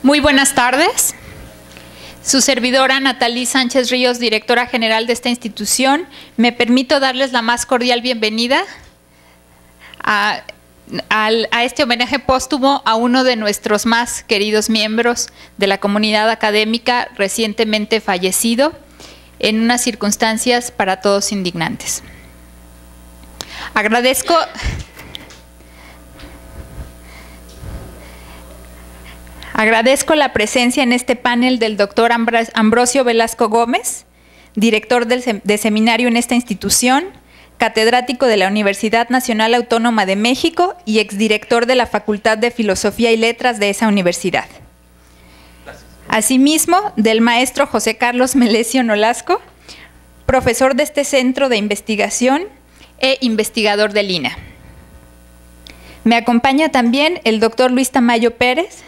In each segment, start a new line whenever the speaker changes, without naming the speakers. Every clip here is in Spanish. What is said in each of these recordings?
Muy buenas tardes. Su servidora Natalí Sánchez Ríos, directora general de esta institución, me permito darles la más cordial bienvenida a este homenaje póstumo a uno de nuestros más queridos miembros de la comunidad académica recientemente fallecido en unas circunstancias para todos indignantes. Agradezco la presencia en este panel del doctor Ambrosio Velasco Gómez, director de seminario en esta institución, catedrático de la Universidad Nacional Autónoma de México y exdirector de la Facultad de Filosofía y Letras de esa universidad. Asimismo, del maestro José Carlos Melesio Nolasco, profesor de este centro de investigación e investigador del INAH. Me acompaña también el doctor Luis Tamayo Pérez.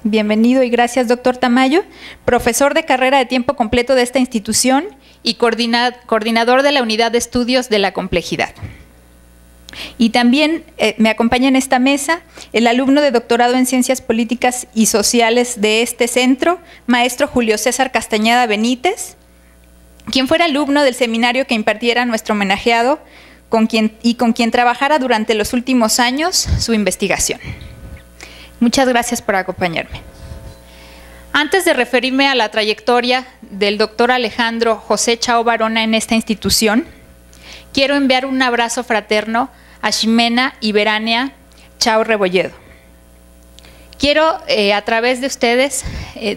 Bienvenido y gracias, doctor Tamayo, profesor de carrera de tiempo completo de esta institución y coordinador de la Unidad de Estudios de la Complejidad. Y también me acompaña en esta mesa el alumno de doctorado en Ciencias Políticas y Sociales de este centro, maestro Julio César Castañeda Benítez, quien fuera alumno del seminario que impartiera nuestro homenajeado con quien trabajara durante los últimos años su investigación. Muchas gracias por acompañarme. Antes de referirme a la trayectoria del doctor Alejandro José Chao Barona en esta institución, quiero enviar un abrazo fraterno a Ximena y Verania Chao Rebolledo. Quiero, a través de ustedes,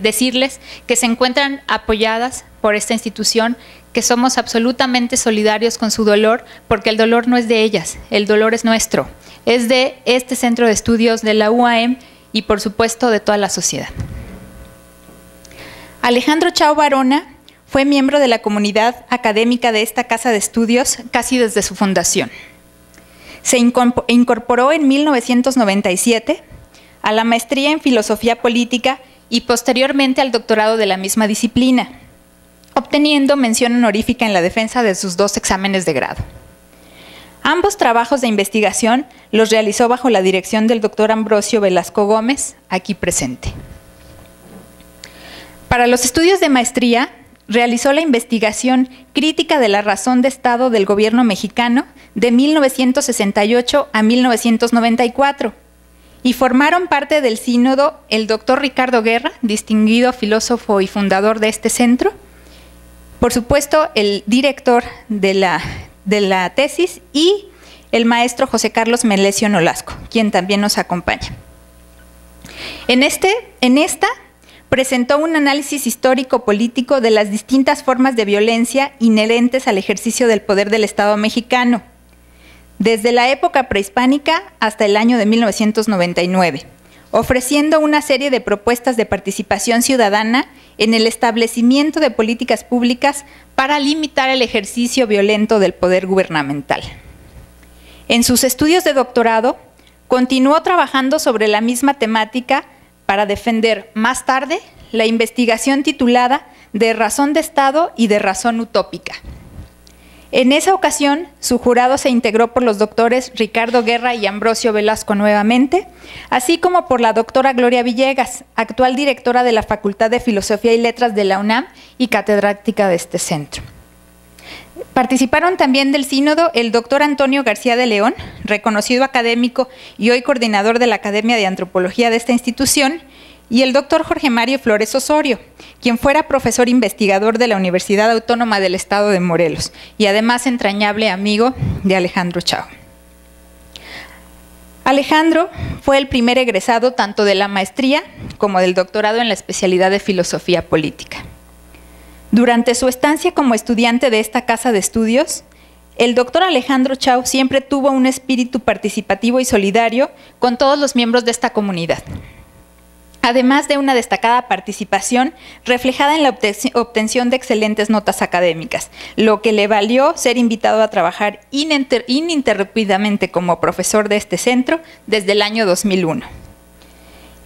decirles que se encuentran apoyadas por esta institución, que somos absolutamente solidarios con su dolor, porque el dolor no es de ellas, el dolor es nuestro, es de este centro de estudios de la UAM y, por supuesto, de toda la sociedad. Alejandro Chao Barona fue miembro de la comunidad académica de esta casa de estudios casi desde su fundación. Se incorporó en 1997 a la maestría en Filosofía Política y posteriormente al doctorado de la misma disciplina, obteniendo mención honorífica en la defensa de sus 2 exámenes de grado. Ambos trabajos de investigación los realizó bajo la dirección del doctor Ambrosio Velasco Gómez, aquí presente. Para los estudios de maestría, realizó la investigación crítica de la razón de Estado del gobierno mexicano de 1968 a 1994 y formaron parte del sínodo el doctor Ricardo Guerra, distinguido filósofo y fundador de este centro, por supuesto el director de la tesis y el maestro José Carlos Melesio Nolasco, quien también nos acompaña. En esta presentó un análisis histórico-político de las distintas formas de violencia inherentes al ejercicio del poder del Estado mexicano, desde la época prehispánica hasta el año de 1999, ofreciendo una serie de propuestas de participación ciudadana en el establecimiento de políticas públicas para limitar el ejercicio violento del poder gubernamental. En sus estudios de doctorado, continuó trabajando sobre la misma temática para defender más tarde la investigación titulada De razón de Estado y de razón utópica. En esa ocasión, su jurado se integró por los doctores Ricardo Guerra y Ambrosio Velasco nuevamente, así como por la doctora Gloria Villegas, actual directora de la Facultad de Filosofía y Letras de la UNAM y catedrática de este centro. Participaron también del sínodo el doctor Antonio García de León, reconocido académico y hoy coordinador de la Academia de Antropología de esta institución, y el doctor Jorge Mario Flores Osorio, quien fuera profesor investigador de la Universidad Autónoma del Estado de Morelos y además entrañable amigo de Alejandro Chao. Alejandro fue el primer egresado tanto de la maestría como del doctorado en la especialidad de Filosofía Política. Durante su estancia como estudiante de esta casa de estudios, el doctor Alejandro Chao siempre tuvo un espíritu participativo y solidario con todos los miembros de esta comunidad, además de una destacada participación reflejada en la obtención de excelentes notas académicas, lo que le valió ser invitado a trabajar ininterrumpidamente como profesor de este centro desde el año 2001.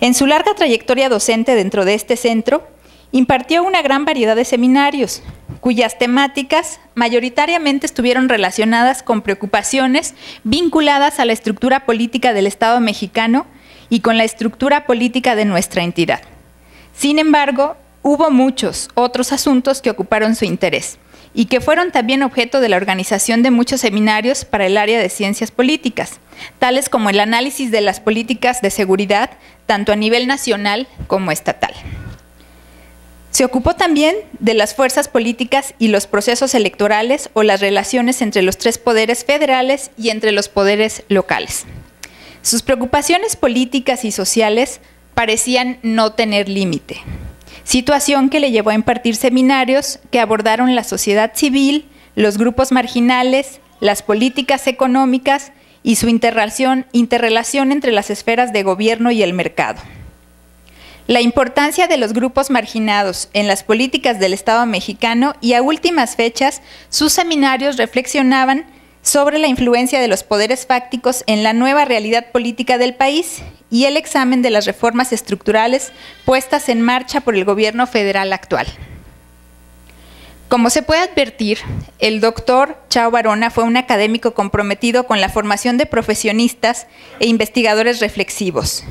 En su larga trayectoria docente dentro de este centro, impartió una gran variedad de seminarios, cuyas temáticas mayoritariamente estuvieron relacionadas con preocupaciones vinculadas a la estructura política del Estado mexicano y con la estructura política de nuestra entidad, Sin embargo, hubo muchos otros asuntos que ocuparon su interés y que fueron también objeto de la organización de muchos seminarios para el área de ciencias políticas, tales como el análisis de las políticas de seguridad, tanto a nivel nacional como estatal. Se ocupó también de las fuerzas políticas y los procesos electorales o las relaciones entre los tres poderes federales y entre los poderes locales. Sus preocupaciones políticas y sociales parecían no tener límite, situación que le llevó a impartir seminarios que abordaron la sociedad civil, los grupos marginales, las políticas económicas y su interrelación entre las esferas de gobierno y el mercado. La importancia de los grupos marginados en las políticas del Estado mexicano y a últimas fechas, sus seminarios reflexionaban sobre la influencia de los poderes fácticos en la nueva realidad política del país y el examen de las reformas estructurales puestas en marcha por el gobierno federal actual. Como se puede advertir, el doctor Chao Barona fue un académico comprometido con la formación de profesionistas e investigadores reflexivos,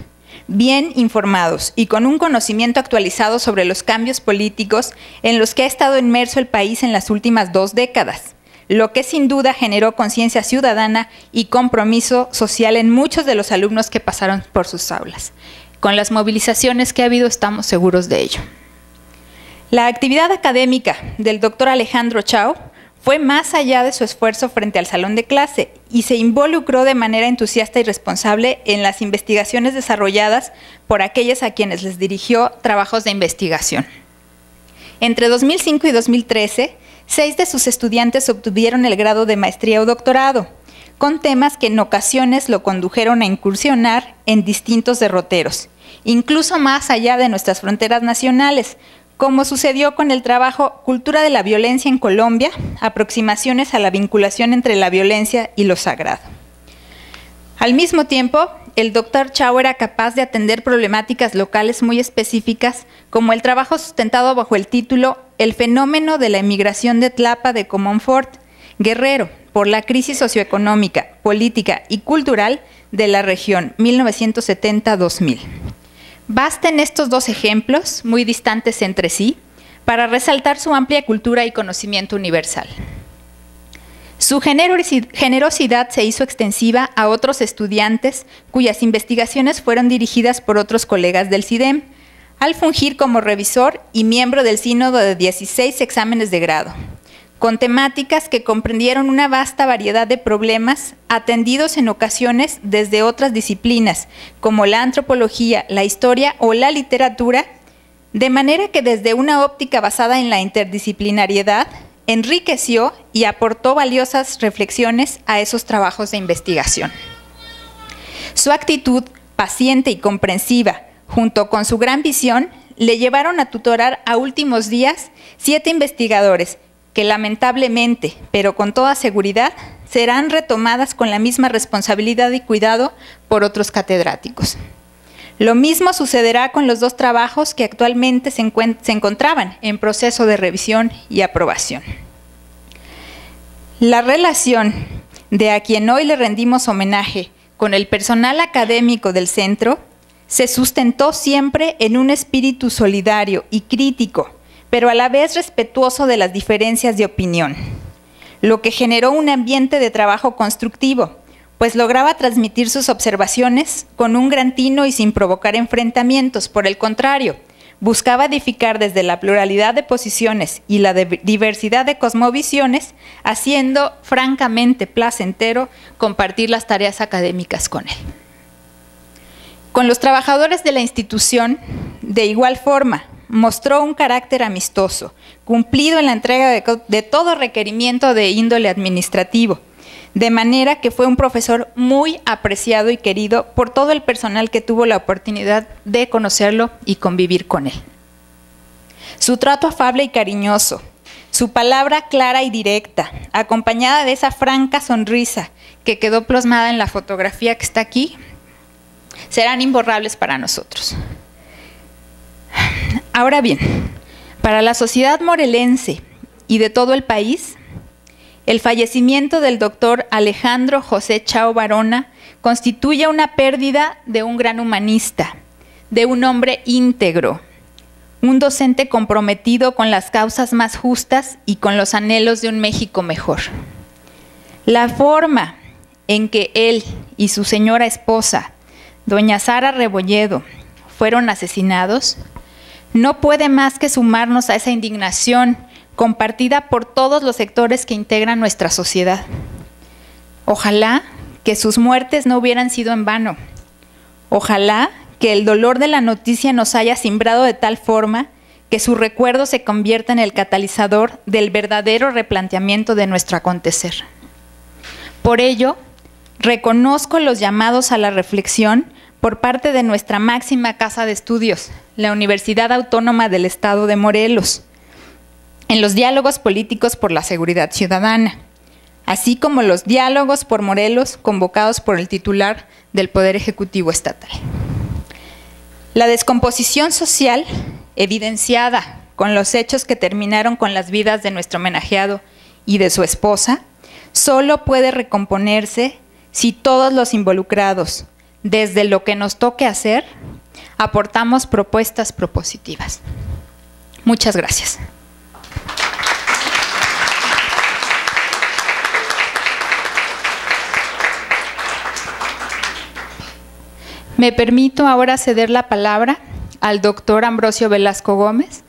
bien informados y con un conocimiento actualizado sobre los cambios políticos en los que ha estado inmerso el país en las últimas 2 décadas, lo que sin duda generó conciencia ciudadana y compromiso social en muchos de los alumnos que pasaron por sus aulas. Con las movilizaciones que ha habido, estamos seguros de ello. La actividad académica del doctor Alejandro Chao fue más allá de su esfuerzo frente al salón de clase y se involucró de manera entusiasta y responsable en las investigaciones desarrolladas por aquellos a quienes les dirigió trabajos de investigación. Entre 2005 y 2013, 6 de sus estudiantes obtuvieron el grado de maestría o doctorado, con temas que en ocasiones lo condujeron a incursionar en distintos derroteros, incluso más allá de nuestras fronteras nacionales, como sucedió con el trabajo Cultura de la Violencia en Colombia, aproximaciones a la vinculación entre la violencia y lo sagrado. Al mismo tiempo, el doctor Chao era capaz de atender problemáticas locales muy específicas, como el trabajo sustentado bajo el título El fenómeno de la emigración de Tlapa de Comonfort, Guerrero, por la crisis socioeconómica, política y cultural de la región 1970-2000. Basten estos 2 ejemplos, muy distantes entre sí, para resaltar su amplia cultura y conocimiento universal. Su generosidad se hizo extensiva a otros estudiantes cuyas investigaciones fueron dirigidas por otros colegas del CIDEM, al fungir como revisor y miembro del sínodo de 16 exámenes de grado, con temáticas que comprendieron una vasta variedad de problemas atendidos en ocasiones desde otras disciplinas, como la antropología, la historia o la literatura, de manera que desde una óptica basada en la interdisciplinariedad, enriqueció y aportó valiosas reflexiones a esos trabajos de investigación. Su actitud paciente y comprensiva, junto con su gran visión, le llevaron a tutorar a últimos días 7 investigadores que lamentablemente, pero con toda seguridad, serán retomadas con la misma responsabilidad y cuidado por otros catedráticos. Lo mismo sucederá con los 2 trabajos que actualmente se encontraban en proceso de revisión y aprobación. La relación de a quien hoy le rendimos homenaje con el personal académico del centro se sustentó siempre en un espíritu solidario y crítico, pero a la vez respetuoso de las diferencias de opinión, lo que generó un ambiente de trabajo constructivo, pues lograba transmitir sus observaciones con un gran tino y sin provocar enfrentamientos. Por el contrario, buscaba edificar desde la pluralidad de posiciones y la diversidad de cosmovisiones, haciendo francamente placentero compartir las tareas académicas con él. Con los trabajadores de la institución, de igual forma, mostró un carácter amistoso, cumplido en la entrega de todo requerimiento de índole administrativo, de manera que fue un profesor muy apreciado y querido por todo el personal que tuvo la oportunidad de conocerlo y convivir con él. Su trato afable y cariñoso, su palabra clara y directa, acompañada de esa franca sonrisa que quedó plasmada en la fotografía que está aquí, serán imborrables para nosotros. Ahora bien, para la sociedad morelense y de todo el país, el fallecimiento del doctor Alejandro José Chao Barona constituye una pérdida de un gran humanista, de un hombre íntegro, un docente comprometido con las causas más justas y con los anhelos de un México mejor. La forma en que él y su señora esposa, doña Sara Rebolledo, fueron asesinados, no puede más que sumarnos a esa indignación compartida por todos los sectores que integran nuestra sociedad. Ojalá que sus muertes no hubieran sido en vano. Ojalá que el dolor de la noticia nos haya cimbrado de tal forma que su recuerdo se convierta en el catalizador del verdadero replanteamiento de nuestro acontecer. Por ello, reconozco los llamados a la reflexión por parte de nuestra máxima casa de estudios, la Universidad Autónoma del Estado de Morelos, en los diálogos políticos por la seguridad ciudadana, así como los diálogos por Morelos convocados por el titular del Poder Ejecutivo Estatal. La descomposición social, evidenciada con los hechos que terminaron con las vidas de nuestro homenajeado y de su esposa, solo puede recomponerse si todos los involucrados, desde lo que nos toque hacer, aportamos propuestas propositivas. Muchas gracias. Me permito ahora ceder la palabra al doctor Ambrosio Velasco Gómez.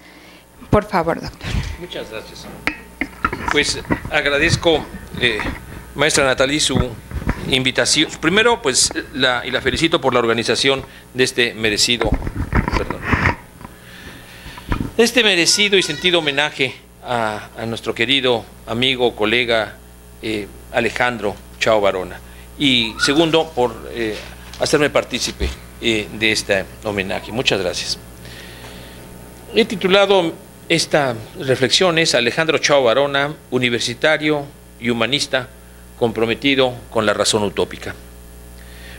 Por favor, doctor.
Muchas gracias. Pues agradezco, maestra Nathalie, su invitación. Primero, pues, la felicito por la organización de este merecido y sentido homenaje a nuestro querido amigo, colega Alejandro Chao Varona. Y segundo, por hacerme partícipe de este homenaje. Muchas gracias. He titulado estas reflexiones Alejandro Chao Varona, universitario y humanista comprometido con la razón utópica.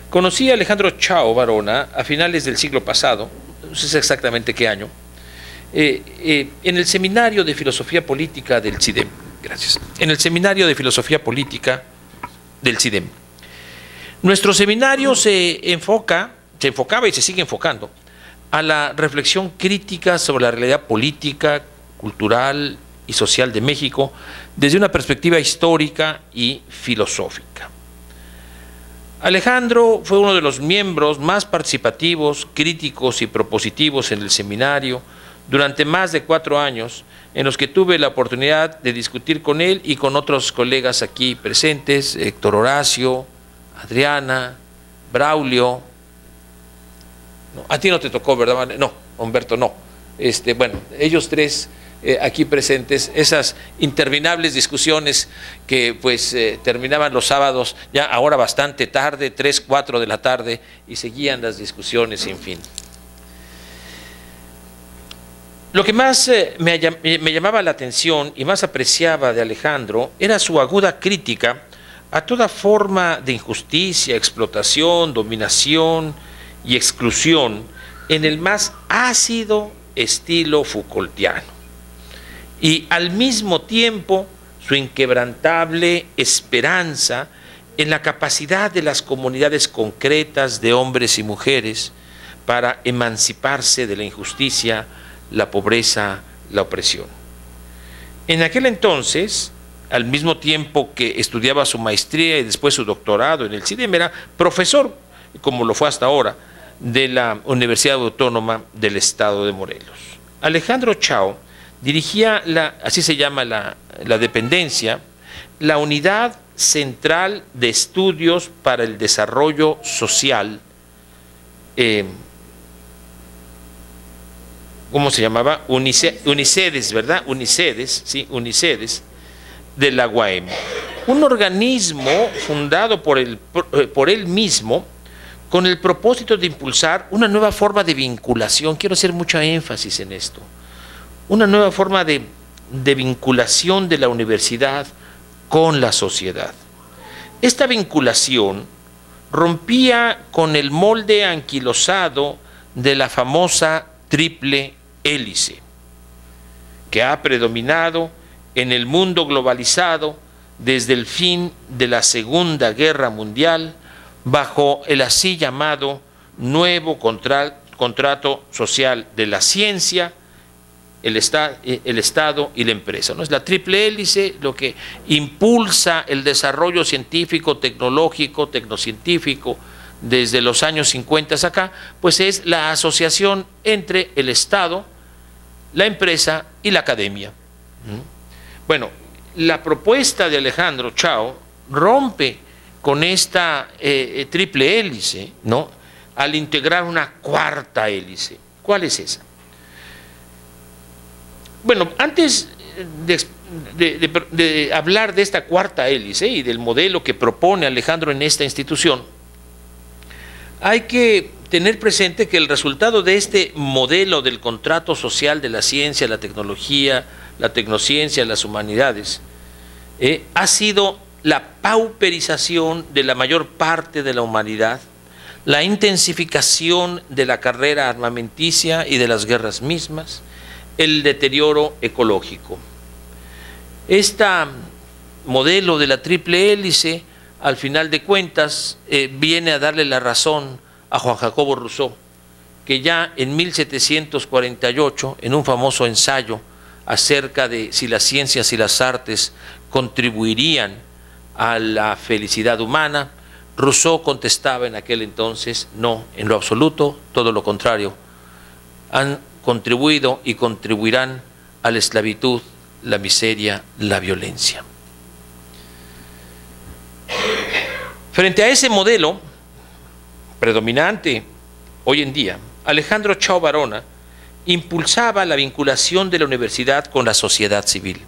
Conocí a Alejandro Chao Varona a finales del siglo pasado, no sé exactamente qué año, en el Seminario de Filosofía Política del CIDEM. Gracias. En el Seminario de Filosofía Política del CIDEM. Nuestro seminario se enfocaba y se sigue enfocando a la reflexión crítica sobre la realidad política, cultural y social de México desde una perspectiva histórica y filosófica. Alejandro fue uno de los miembros más participativos, críticos y propositivos en el seminario durante más de 4 años, en los que tuve la oportunidad de discutir con él y con otros colegas aquí presentes, Héctor Horacio, Adriana, Braulio. No, a ti no te tocó, ¿verdad? No, Humberto, no. Bueno, ellos tres aquí presentes, esas interminables discusiones que pues terminaban los sábados, ya ahora bastante tarde, 3, 4 de la tarde, y seguían las discusiones sin fin. Lo que más me llamaba la atención y más apreciaba de Alejandro era su aguda crítica a toda forma de injusticia, explotación, dominación y exclusión en el más ácido estilo Foucaultiano, y al mismo tiempo su inquebrantable esperanza en la capacidad de las comunidades concretas de hombres y mujeres para emanciparse de la injusticia, la pobreza, la opresión. En aquel entonces, al mismo tiempo que estudiaba su maestría y después su doctorado en el CIDEM, era profesor, como lo fue hasta ahora, de la Universidad Autónoma del Estado de Morelos. Alejandro Chao dirigía, así se llama la dependencia, la Unidad Central de Estudios para el Desarrollo Social, ¿cómo se llamaba? Unicedes, ¿verdad? Unicedes, sí, Unicedes, de la UAM. Un organismo fundado por él mismo con el propósito de impulsar una nueva forma de vinculación. Quiero hacer mucho énfasis en esto. Una nueva forma de vinculación de la universidad con la sociedad. Esta vinculación rompía con el molde anquilosado de la famosa triple hélice, que ha predominado en el mundo globalizado desde el fin de la Segunda Guerra Mundial, bajo el así llamado nuevo contrato social de la ciencia, el Estado y la empresa, ¿no? Es la triple hélice lo que impulsa el desarrollo científico, tecnológico, tecnocientífico desde los años 50 acá, pues es la asociación entre el Estado, la empresa y la academia. Bueno, la propuesta de Alejandro Chao rompe con esta triple hélice, ¿no?, al integrar una cuarta hélice. ¿Cuál es esa? Bueno, antes de hablar de esta cuarta hélice y del modelo que propone Alejandro en esta institución, hay que tener presente que el resultado de este modelo del contrato social de la ciencia, la tecnología, la tecnociencia, las humanidades, ha sido la pauperización de la mayor parte de la humanidad, la intensificación de la carrera armamenticia y de las guerras mismas, el deterioro ecológico. Este modelo de la triple hélice, al final de cuentas, viene a darle la razón a Juan Jacobo Rousseau, que ya en 1748, en un famoso ensayo acerca de si las ciencias y las artes contribuirían a la felicidad humana, Rousseau contestaba en aquel entonces: no, en lo absoluto, todo lo contrario. Han contribuido y contribuirán a la esclavitud, la miseria, la violencia. Frente a ese modelo predominante hoy en día, Alejandro Chao Barona impulsaba la vinculación de la universidad con la sociedad civil,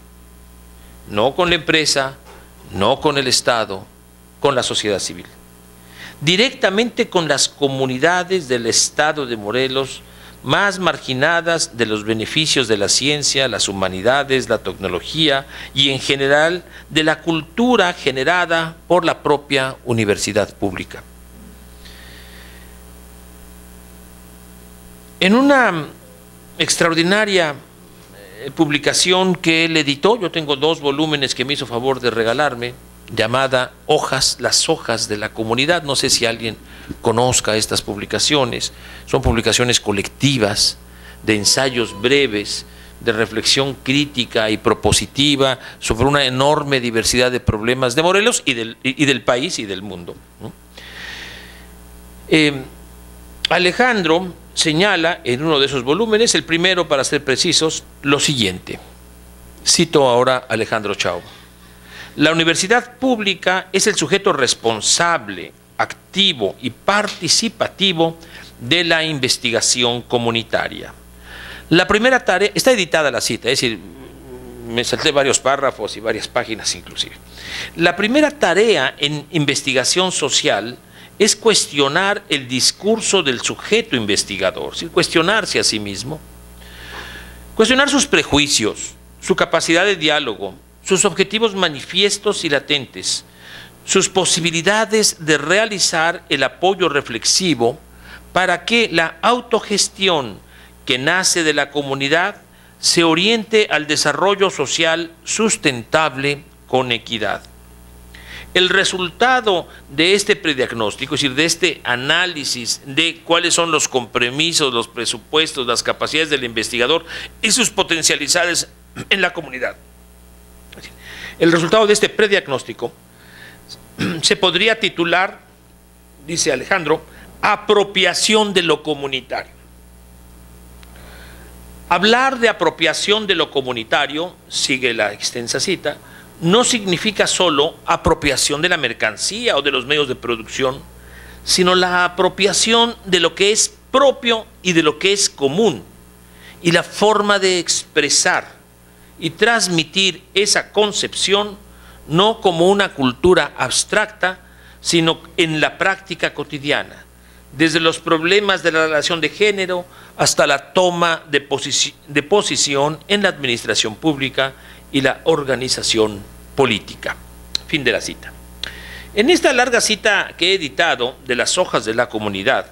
no con la empresa, no con el Estado, con la sociedad civil, directamente con las comunidades del Estado de Morelos más marginadas de los beneficios de la ciencia, las humanidades, la tecnología y en general de la cultura generada por la propia universidad pública. En una extraordinaria publicación que él editó, yo tengo 2 volúmenes que me hizo favor de regalarme, llamada Las hojas de la comunidad. No sé si alguien conozca estas publicaciones. Son publicaciones colectivas de ensayos breves, de reflexión crítica y propositiva sobre una enorme diversidad de problemas de Morelos y del país y del mundo, ¿no? Alejandro señala en uno de esos volúmenes, el primero para ser precisos, lo siguiente. Cito ahora a Alejandro Chao: la universidad pública es el sujeto responsable, activo y participativo de la investigación comunitaria. La primera tarea, está editada la cita, es decir, me salté varios párrafos y varias páginas inclusive. La primera tarea en investigación social es cuestionar el discurso del sujeto investigador, es decir, cuestionarse a sí mismo, cuestionar sus prejuicios, su capacidad de diálogo, sus objetivos manifiestos y latentes, sus posibilidades de realizar el apoyo reflexivo para que la autogestión que nace de la comunidad se oriente al desarrollo social sustentable con equidad. El resultado de este prediagnóstico, es decir, de este análisis de cuáles son los compromisos, los presupuestos, las capacidades del investigador y sus potencialidades en la comunidad. El resultado de este prediagnóstico se podría titular, dice Alejandro, apropiación de lo comunitario. Hablar de apropiación de lo comunitario, sigue la extensa cita, no significa solo apropiación de la mercancía o de los medios de producción, sino la apropiación de lo que es propio y de lo que es común, y la forma de expresar y transmitir esa concepción no como una cultura abstracta, sino en la práctica cotidiana, desde los problemas de la relación de género hasta la toma de posición en la administración pública y la organización política. Fin de la cita. En esta larga cita que he editado de las hojas de la comunidad,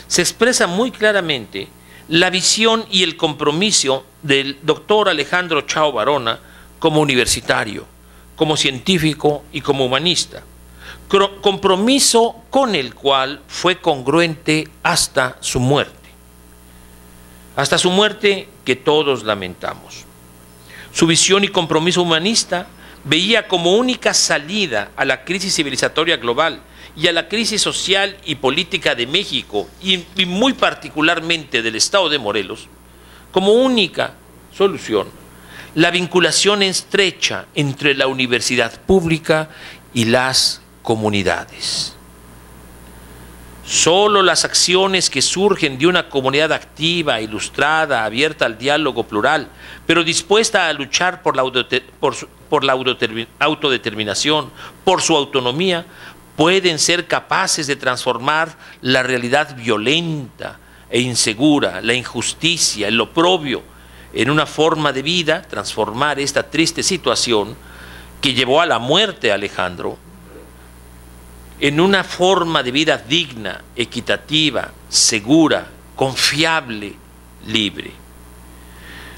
se expresa muy claramente la visión y el compromiso del doctor Alejandro Chao Barona como universitario, como científico y como humanista, compromiso con el cual fue congruente hasta su muerte. hasta su muerte que todos lamentamos. Su visión y compromiso humanista veía como única salida a la crisis civilizatoria global y a la crisis social y política de México y muy particularmente del estado de Morelos, como única solución, la vinculación estrecha entre la universidad pública y las comunidades. Solo las acciones que surgen de una comunidad activa, ilustrada, abierta al diálogo plural, pero dispuesta a luchar por la autodeterminación, por su autonomía, pueden ser capaces de transformar la realidad violenta e insegura, la injusticia, el oprobio, en una forma de vida, transformar esta triste situación que llevó a la muerte a Alejandro en una forma de vida digna, equitativa, segura, confiable, libre.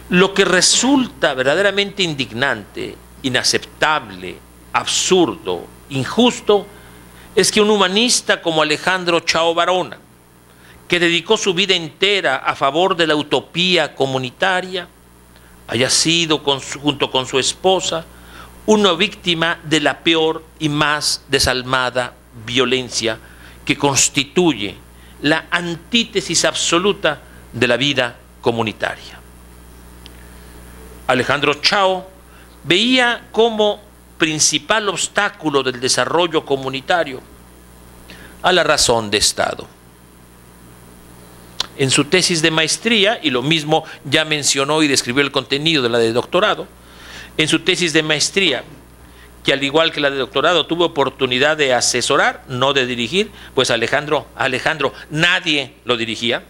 Lo que resulta verdaderamente indignante, inaceptable, absurdo, injusto, es que un humanista como Alejandro Chao Barona, que dedicó su vida entera a favor de la utopía comunitaria, haya sido, junto con su esposa, una víctima de la peor y más desalmada violencia que constituye la antítesis absoluta de la vida comunitaria. Alejandro Chao veía como principal obstáculo del desarrollo comunitario a la razón de Estado. En su tesis de maestría, y lo mismo ya mencionó y describió el contenido de la de doctorado, en su tesis de maestría, que al igual que la de doctorado tuvo oportunidad de asesorar, no de dirigir, pues Alejandro nadie lo dirigía,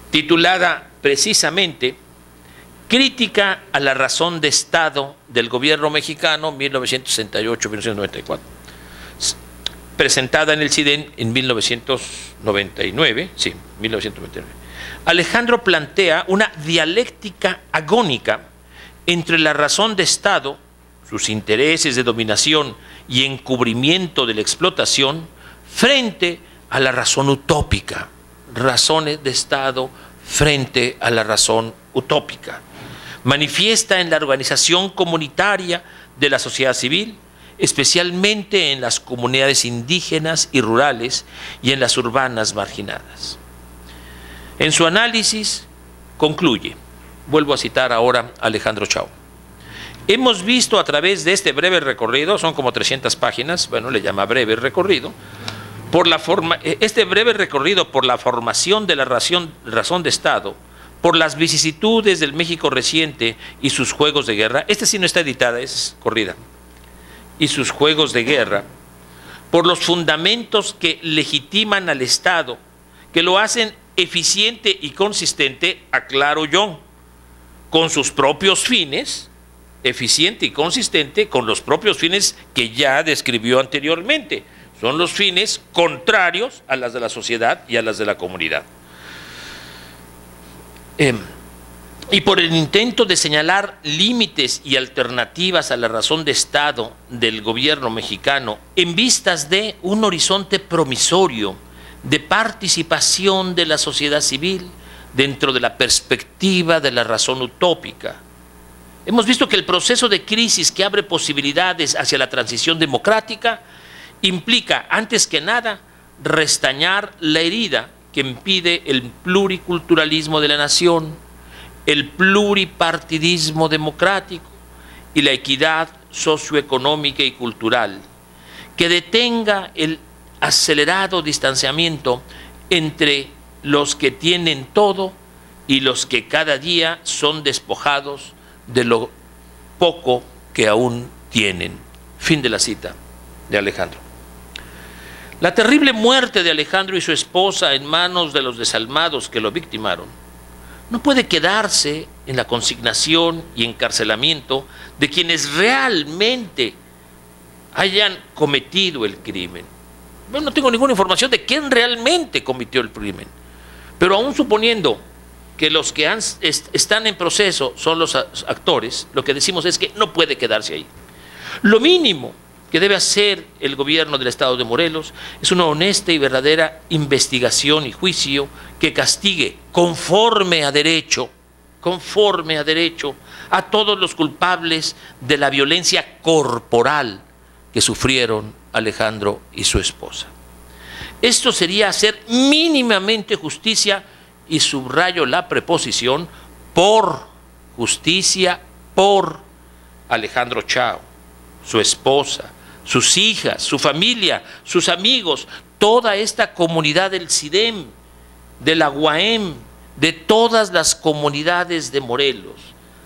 titulada precisamente Crítica a la razón de Estado del gobierno mexicano, 1968-1994, presentada en el CIDEN en 1999, sí, 1999. Alejandro plantea una dialéctica agónica entre la razón de Estado, sus intereses de dominación y encubrimiento de la explotación, frente a la razón utópica, razones de Estado frente a la razón utópica. Manifiesta en la organización comunitaria de la sociedad civil, especialmente en las comunidades indígenas y rurales y en las urbanas marginadas. En su análisis concluye, vuelvo a citar ahora a Alejandro Chao: hemos visto a través de este breve recorrido, son como 300 páginas, bueno, le llama breve recorrido, este breve recorrido por la formación de la razón de Estado, por las vicisitudes del México reciente y sus juegos de guerra, este sí no está editada, es corrida, y sus juegos de guerra, por los fundamentos que legitiman al Estado, que lo hacen eficiente y consistente, aclaro yo, con sus propios fines, eficiente y consistente con los propios fines que ya describió anteriormente. Son los fines contrarios a las de la sociedad y a las de la comunidad. Y por el intento de señalar límites y alternativas a la razón de Estado del gobierno mexicano en vistas de un horizonte promisorio de participación de la sociedad civil dentro de la perspectiva de la razón utópica. Hemos visto que el proceso de crisis que abre posibilidades hacia la transición democrática implica, antes que nada, restañar la herida que impide el pluriculturalismo de la nación, el pluripartidismo democrático y la equidad socioeconómica y cultural, que detenga el acelerado distanciamiento entre los que tienen todo y los que cada día son despojados de lo poco que aún tienen. Fin de la cita de Alejandro. La terrible muerte de Alejandro y su esposa en manos de los desalmados que lo victimaron no puede quedarse en la consignación y encarcelamiento de quienes realmente hayan cometido el crimen. Bueno, no tengo ninguna información de quién realmente cometió el crimen, pero aún suponiendo que los que están en proceso son los actores, lo que decimos es que no puede quedarse ahí. Lo mínimo que debe hacer el gobierno del Estado de Morelos es una honesta y verdadera investigación y juicio que castigue conforme a derecho a todos los culpables de la violencia corporal que sufrieron Alejandro y su esposa. Esto sería hacer mínimamente justicia, y subrayo la preposición por justicia, por Alejandro Chao, su esposa, sus hijas, su familia, sus amigos, toda esta comunidad del CIDEM, de la UAM, de todas las comunidades de Morelos.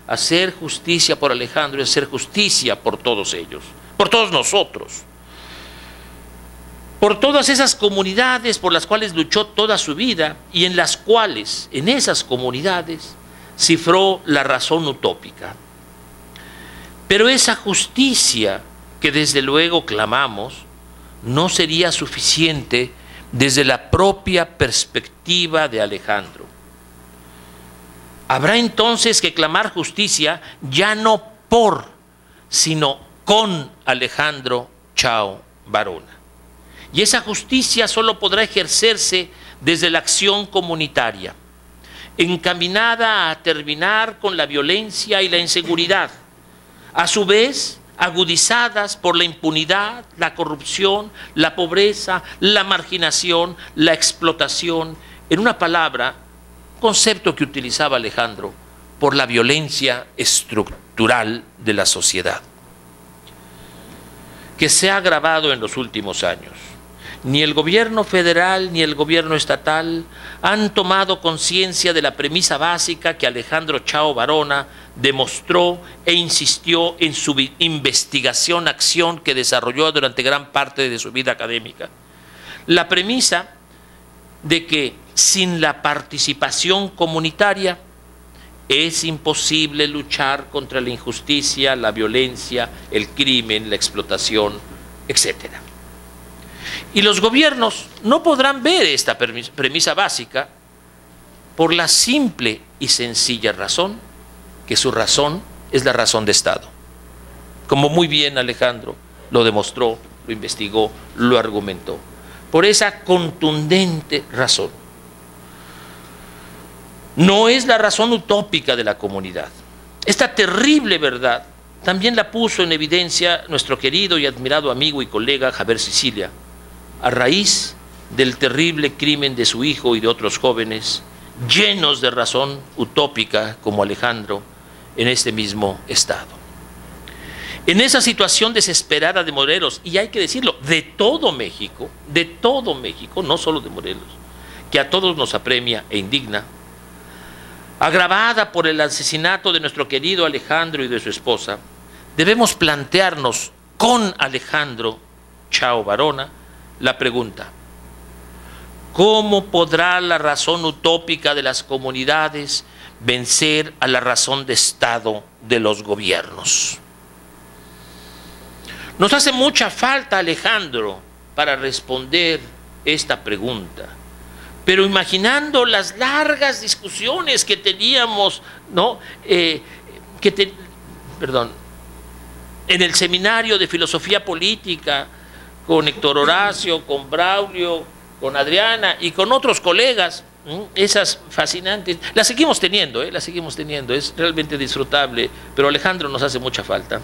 Hacer justicia por Alejandro y hacer justicia por todos ellos, por todos nosotros, por todas esas comunidades por las cuales luchó toda su vida y en las cuales, en esas comunidades, cifró la razón utópica. Pero esa justicia que desde luego clamamos no sería suficiente desde la propia perspectiva de Alejandro. Habrá entonces que clamar justicia ya no por, sino con Alejandro Chao Varona. Y esa justicia solo podrá ejercerse desde la acción comunitaria, encaminada a terminar con la violencia y la inseguridad, a su vez agudizadas por la impunidad, la corrupción, la pobreza, la marginación, la explotación, en una palabra, concepto que utilizaba Alejandro, por la violencia estructural de la sociedad, que se ha agravado en los últimos años. Ni el gobierno federal ni el gobierno estatal han tomado conciencia de la premisa básica que Alejandro Chao Varona demostró e insistió en su investigación-acción que desarrolló durante gran parte de su vida académica. La premisa de que sin la participación comunitaria es imposible luchar contra la injusticia, la violencia, el crimen, la explotación, etcétera. Y los gobiernos no podrán ver esta premisa básica por la simple y sencilla razón que su razón es la razón de Estado. Como muy bien Alejandro lo demostró, lo investigó, lo argumentó. Por esa contundente razón. No es la razón utópica de la comunidad. Esta terrible verdad también la puso en evidencia nuestro querido y admirado amigo y colega Javier Sicilia, a raíz del terrible crimen de su hijo y de otros jóvenes, llenos de razón utópica como Alejandro, en este mismo estado. En esa situación desesperada de Morelos, y hay que decirlo, de todo México, no solo de Morelos, que a todos nos apremia e indigna, agravada por el asesinato de nuestro querido Alejandro y de su esposa, debemos plantearnos con Alejandro Chao Varona la pregunta: ¿cómo podrá la razón utópica de las comunidades vencer a la razón de Estado de los gobiernos? Nos hace mucha falta, Alejandro, para responder esta pregunta. Pero imaginando las largas discusiones que teníamos, ¿no? En el seminario de filosofía política, con Héctor Horacio, con Braulio, con Adriana y con otros colegas, esas fascinantes, las seguimos teniendo, es realmente disfrutable, pero Alejandro nos hace mucha falta.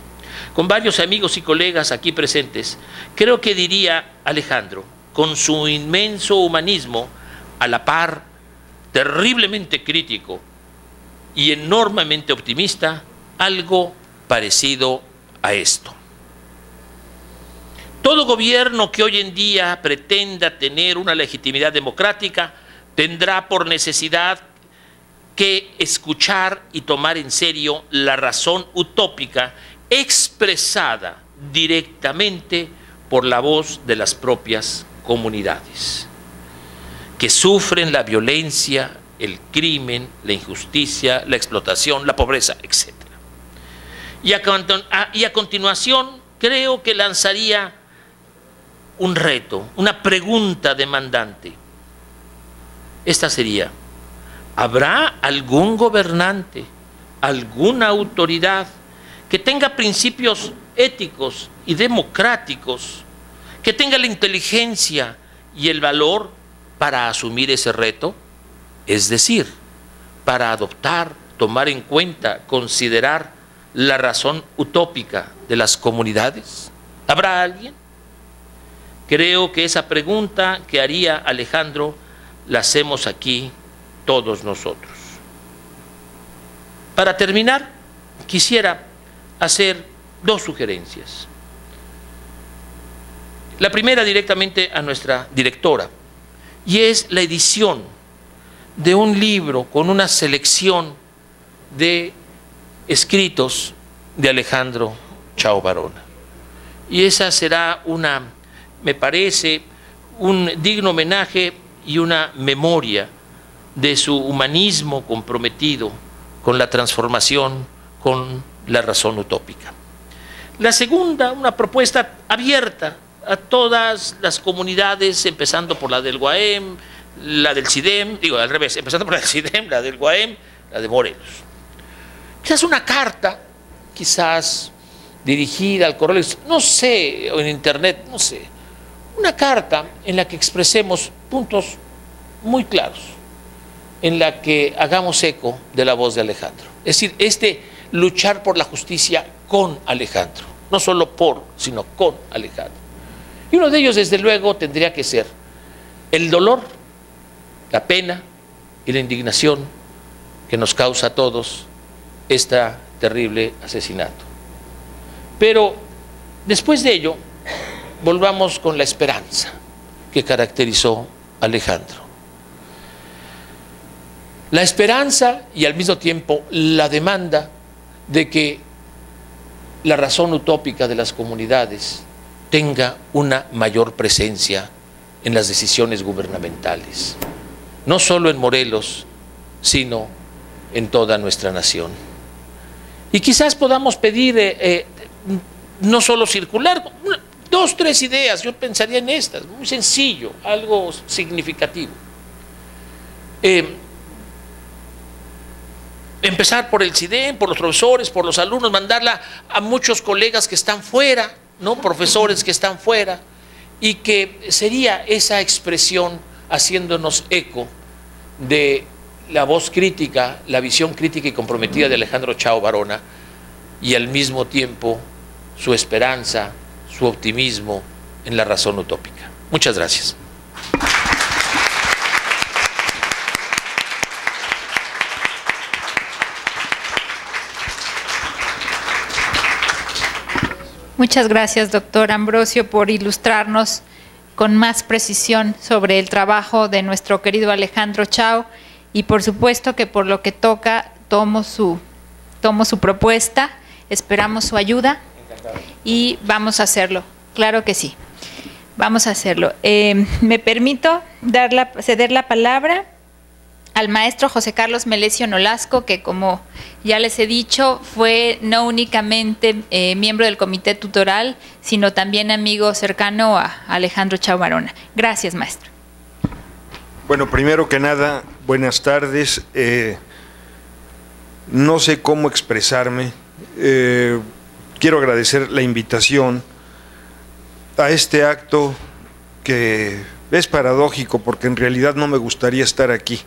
Con varios amigos y colegas aquí presentes, creo que diría Alejandro, con su inmenso humanismo, a la par, terriblemente crítico y enormemente optimista, algo parecido a esto. Todo gobierno que hoy en día pretenda tener una legitimidad democrática tendrá por necesidad que escuchar y tomar en serio la razón utópica expresada directamente por la voz de las propias comunidades, que sufren la violencia, el crimen, la injusticia, la explotación, la pobreza, etc. Y a continuación creo que lanzaría un reto, una pregunta demandante. Esta sería: ¿habrá algún gobernante, alguna autoridad que tenga principios éticos y democráticos, que tengan la inteligencia y el valor para asumir ese reto, es decir, para adoptar, tomar en cuenta, considerar la razón utópica de las comunidades? ¿Habrá alguien? Creo que esa pregunta que haría Alejandro la hacemos aquí todos nosotros. Para terminar, quisiera hacer dos sugerencias. La primera directamente a nuestra directora, y es la edición de un libro con una selección de escritos de Alejandro Chao Barona. Y esa será me parece, un digno homenaje y una memoria de su humanismo comprometido con la transformación, con la razón utópica. La segunda, una propuesta abierta a todas las comunidades, empezando por la del Guaem, la del CIDEM, digo al revés, empezando por la del CIDEM, la del Guaem, la de Morelos. Quizás una carta, quizás dirigida al correo, no sé, o en internet, no sé, una carta en la que expresemos puntos muy claros, en la que hagamos eco de la voz de Alejandro. Es decir, luchar por la justicia con Alejandro, no solo por, sino con Alejandro. Y uno de ellos, desde luego, tendría que ser el dolor, la pena y la indignación que nos causa a todos este terrible asesinato. Pero después de ello, volvamos con la esperanza que caracterizó a Alejandro. La esperanza y al mismo tiempo la demanda de que la razón utópica de las comunidades tenga una mayor presencia en las decisiones gubernamentales, no solo en Morelos, sino en toda nuestra nación. Y quizás podamos pedir, no solo circular, 2, 3 ideas, yo pensaría en estas, muy sencillo, algo significativo. Empezar por el CIDEM, por los profesores, por los alumnos, mandarla a muchos colegas que están fuera, ¿no? Profesores que están fuera, y que sería esa expresión haciéndonos eco de la voz crítica, la visión crítica y comprometida de Alejandro Chao Barona, y al mismo tiempo su esperanza, su optimismo en la razón utópica. Muchas gracias.
Muchas gracias, doctor Ambrosio, por ilustrarnos con más precisión sobre el trabajo de nuestro querido Alejandro Chao, y por supuesto que por lo que toca tomo su propuesta, esperamos su ayuda y vamos a hacerlo, claro que sí, vamos a hacerlo. Me permito ceder la palabra al maestro José Carlos Melesio Nolasco, que como ya les he dicho, fue no únicamente miembro del comité tutoral, sino también amigo cercano a Alejandro Chao Barona. Gracias, maestro.
Bueno, primero que nada, buenas tardes. No sé cómo expresarme. Quiero agradecer la invitación a este acto que es paradójico, porque en realidad no me gustaría estar aquí.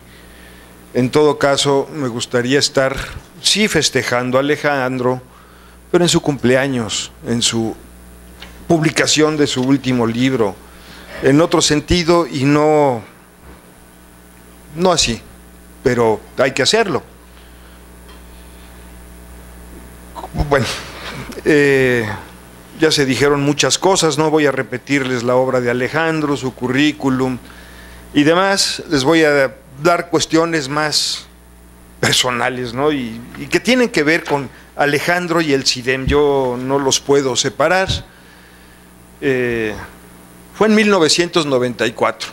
En todo caso, me gustaría estar, sí, festejando a Alejandro, pero en su cumpleaños, en su publicación de su último libro, en otro sentido y no así, pero hay que hacerlo. Bueno, ya se dijeron muchas cosas, no voy a repetirles la obra de Alejandro, su currículum y demás, les voy a dar cuestiones más personales, ¿no? Y que tienen que ver con Alejandro y el CIDEM. Yo no los puedo separar. Fue en 1994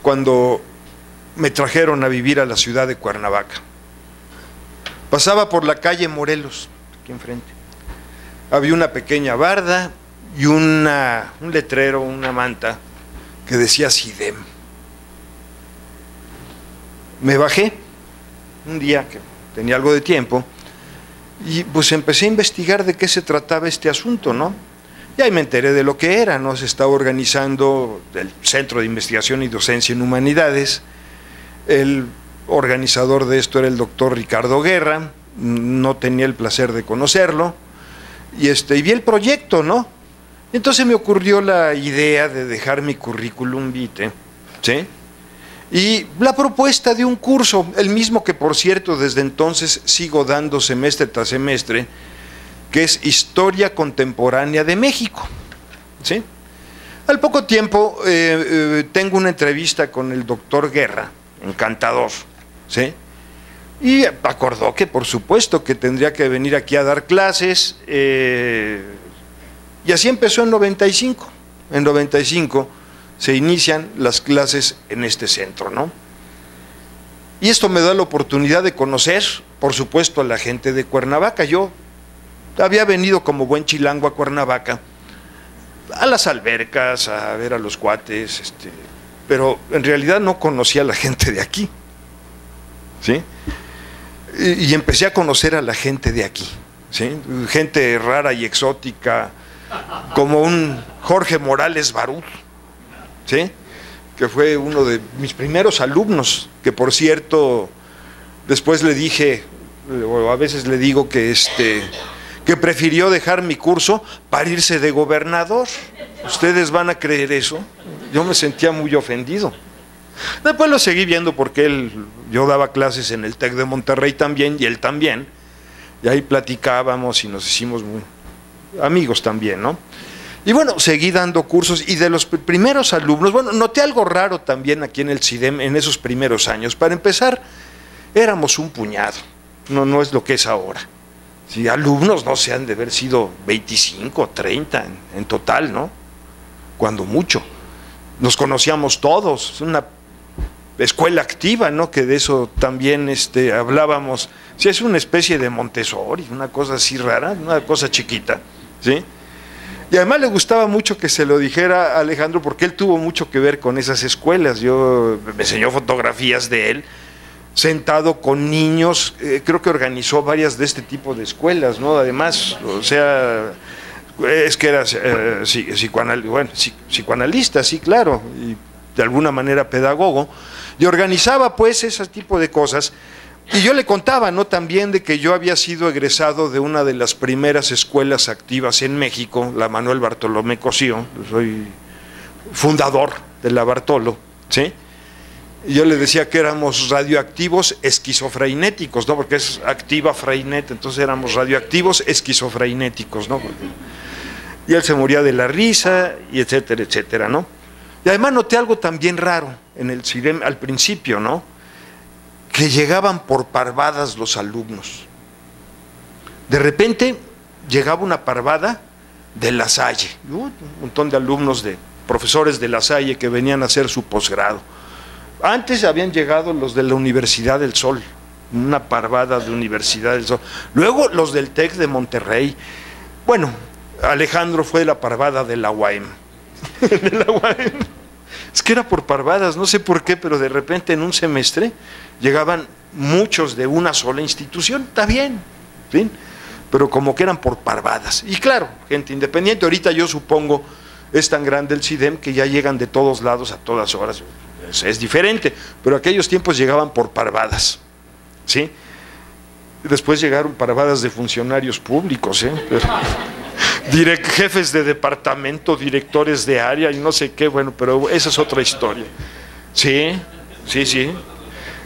cuando me trajeron a vivir a la ciudad de Cuernavaca. Pasaba por la calle Morelos, aquí enfrente. Había una pequeña barda y un letrero, una manta que decía CIDEM. Me bajé un día que tenía algo de tiempo Y pues empecé a investigar de qué se trataba este asunto, ¿no? Y ahí me enteré de lo que era, ¿no? Se estaba organizando el Centro de Investigación y Docencia en Humanidades. El organizador de esto era el doctor Ricardo Guerra, no tenía el placer de conocerlo, y vi el proyecto, ¿no? Entonces me ocurrió la idea de dejar mi currículum vitae, ¿sí? Y la propuesta de un curso, el mismo que por cierto desde entonces sigo dando semestre tras semestre, que es Historia Contemporánea de México, ¿sí? Al poco tiempo tengo una entrevista con el doctor Guerra, encantador, ¿sí? Y acordó que por supuesto que tendría que venir aquí a dar clases, y así empezó en 95. En 95 se inician las clases en este centro, ¿no? Y esto me da la oportunidad de conocer, por supuesto, a la gente de Cuernavaca. Yo había venido como buen chilango a Cuernavaca, a las albercas, a ver a los cuates, pero en realidad no conocía a la gente de aquí, ¿sí? Y empecé a conocer a la gente de aquí, ¿sí? Gente rara y exótica, como un Jorge Morales Barú, ¿sí? Que fue uno de mis primeros alumnos, que por cierto, después le dije, o a veces le digo que prefirió dejar mi curso para irse de gobernador. ¿Ustedes van a creer eso? Yo me sentía muy ofendido. Después lo seguí viendo porque yo daba clases en el TEC de Monterrey también, y él también, y ahí platicábamos y nos hicimos muy amigos también, ¿no? Y bueno, seguí dando cursos, y de los primeros alumnos, bueno, noté algo raro también aquí en el CIDEM en esos primeros años. Para empezar, éramos un puñado, no es lo que es ahora. Si alumnos no se han de haber sido 25, 30 en total, ¿no? Cuando mucho. Nos conocíamos todos, una escuela activa, ¿no? Que de eso también hablábamos. Sí, es una especie de Montessori, una cosa así rara, una cosa chiquita, ¿sí? Y además le gustaba mucho que se lo dijera a Alejandro, porque él tuvo mucho que ver con esas escuelas. Me enseñó fotografías de él sentado con niños, creo que organizó varias de este tipo de escuelas, ¿no? Además, o sea, es que era psicoanalista, sí, claro, y de alguna manera pedagogo, y organizaba pues ese tipo de cosas. Y yo le contaba, ¿no? También de que yo había sido egresado de una de las primeras escuelas activas en México, la Manuel Bartolomé Cosío, soy fundador de la Bartolo, ¿sí? Y yo le decía que éramos radioactivos esquizofreinéticos, ¿no? Porque es activa Freinet, entonces éramos radioactivos esquizofreinéticos, ¿no? Y él se moría de la risa, y etcétera, etcétera, ¿no? Y además noté algo también raro en el CIDEM al principio, ¿no? Que llegaban por parvadas los alumnos. De repente llegaba una parvada de La Salle, un montón de alumnos, de profesores de La Salle que venían a hacer su posgrado. Antes habían llegado los de la Universidad del Sol, una parvada de Universidad del Sol. Luego los del TEC de Monterrey. Bueno, Alejandro fue de la parvada de la UAM. De la UAM. Es que era por parvadas, no sé por qué, pero de repente en un semestre llegaban muchos de una sola institución. Está bien, ¿sí? Pero como que eran por parvadas. Y claro, gente independiente. Ahorita yo supongo es tan grande el CIDEM que ya llegan de todos lados a todas horas. Es diferente, pero aquellos tiempos llegaban por parvadas, ¿sí? Después llegaron parvadas de funcionarios públicos, jefes de departamento, directores de área y no sé qué, bueno, pero esa es otra historia. Sí,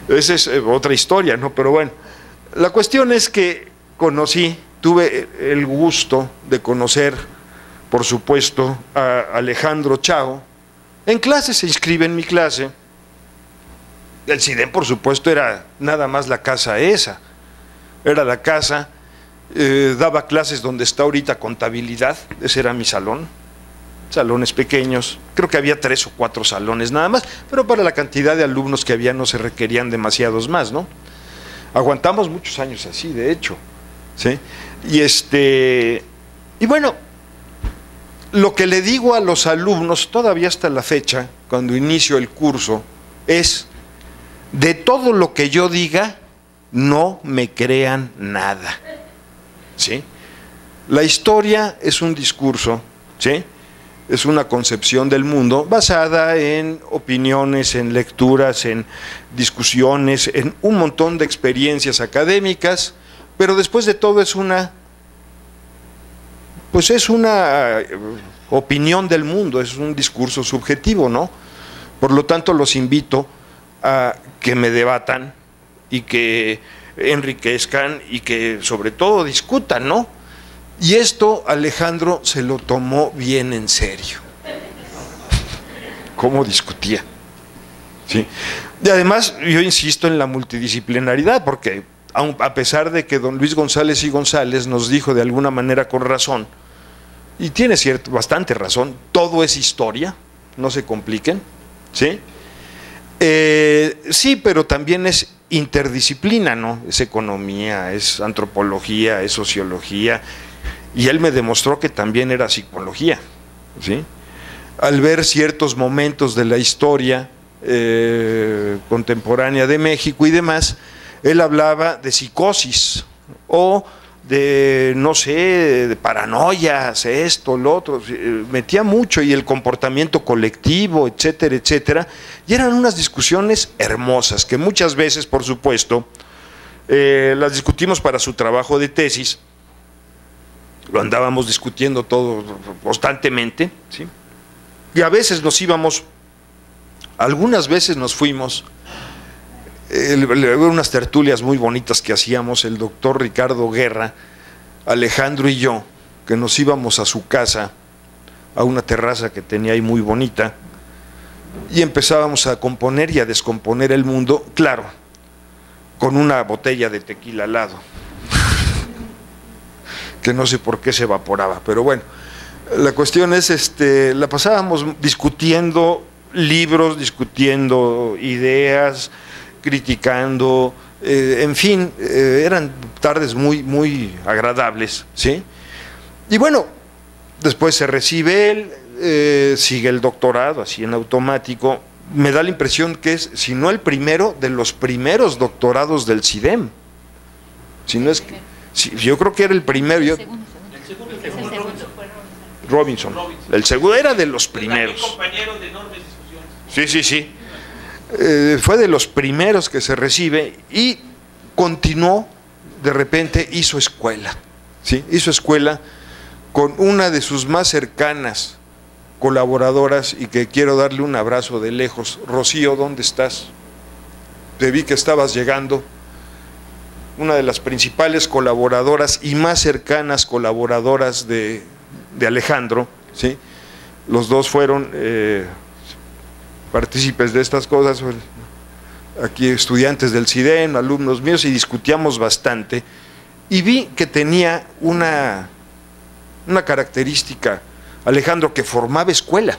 esa es otra historia, ¿no? Pero bueno, la cuestión es que tuve el gusto de conocer, por supuesto, a Alejandro Chao. En clase se inscribe en mi clase. El CIDEM, por supuesto, era nada más la casa esa. Era la casa, daba clases donde está ahorita contabilidad, ese era mi salón. Salones pequeños, creo que había 3 o 4 salones nada más, pero para la cantidad de alumnos que había no se requerían demasiados más, ¿no? Aguantamos muchos años así, de hecho, ¿sí? Y bueno, lo que le digo a los alumnos todavía hasta la fecha, cuando inicio el curso, es: de todo lo que yo diga, no me crean nada. ¿sí? La historia es un discurso, ¿sí? Es una concepción del mundo basada en opiniones, en lecturas, en discusiones, en un montón de experiencias académicas, pero después de todo es una, pues es una opinión del mundo, es un discurso subjetivo, ¿no? Por lo tanto, los invito a que me debatan y que enriquezcan y que sobre todo discutan, ¿no? Y esto Alejandro se lo tomó bien en serio. ¿Cómo discutía? ¿Sí? Y además yo insisto en la multidisciplinaridad, porque a pesar de que don Luis González y González nos dijo de alguna manera con razón, y tiene bastante razón, todo es historia, no se compliquen, ¿sí? Sí, pero también es interdisciplina, ¿no? Es economía, es antropología, es sociología, y él me demostró que también era psicología, ¿sí? Al ver ciertos momentos de la historia contemporánea de México y demás, él hablaba de psicosis o de, no sé, de paranoias, esto, lo otro, metía mucho, y el comportamiento colectivo, etcétera, etcétera, y eran unas discusiones hermosas, que muchas veces, por supuesto, las discutimos para su trabajo de tesis, lo andábamos discutiendo todo constantemente, ¿sí? Y a veces nos íbamos, algunas veces nos fuimos, unas tertulias muy bonitas que hacíamos, el doctor Ricardo Guerra, Alejandro y yo, que nos íbamos a su casa, a una terraza que tenía ahí muy bonita, y empezábamos a componer y a descomponer el mundo, claro, con una botella de tequila al lado, que no sé por qué se evaporaba, pero bueno, la cuestión es, la pasábamos discutiendo libros, discutiendo ideas, criticando, en fin, eran tardes muy, muy agradables, ¿sí? Y bueno, después se recibe él, sigue el doctorado, así en automático. Me da la impresión que es, si no el primero, de los primeros doctorados del CIDEM. Si no es que, sí, yo creo que era el primero. El segundo. Robinson. El segundo era de los primeros.
Compañero de enormes discusiones.
Sí, sí, sí. Fue de los primeros que se recibe y continuó, de repente hizo escuela, ¿sí? Hizo escuela con una de sus más cercanas colaboradoras, y que quiero darle un abrazo de lejos. Rocío, ¿dónde estás? Te vi que estabas llegando. Una de las principales colaboradoras y más cercanas colaboradoras de Alejandro, ¿sí? Los dos fueron partícipes de estas cosas, aquí estudiantes del CIDEM, alumnos míos, y discutíamos bastante, y vi que tenía una característica, Alejandro, que formaba escuela,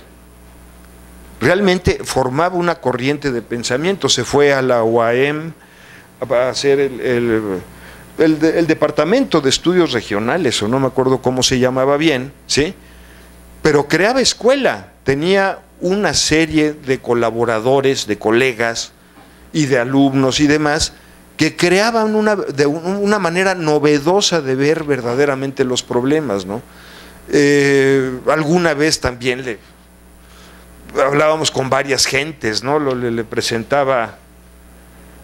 realmente formaba una corriente de pensamiento. Se fue a la UAM a hacer el Departamento de Estudios Regionales, o no me acuerdo cómo se llamaba bien, ¿sí? Pero creaba escuela, tenía una serie de colaboradores, de colegas y de alumnos y demás, que creaban una manera novedosa de ver verdaderamente los problemas, ¿no? Alguna vez también hablábamos con varias gentes, ¿no? Le presentaba,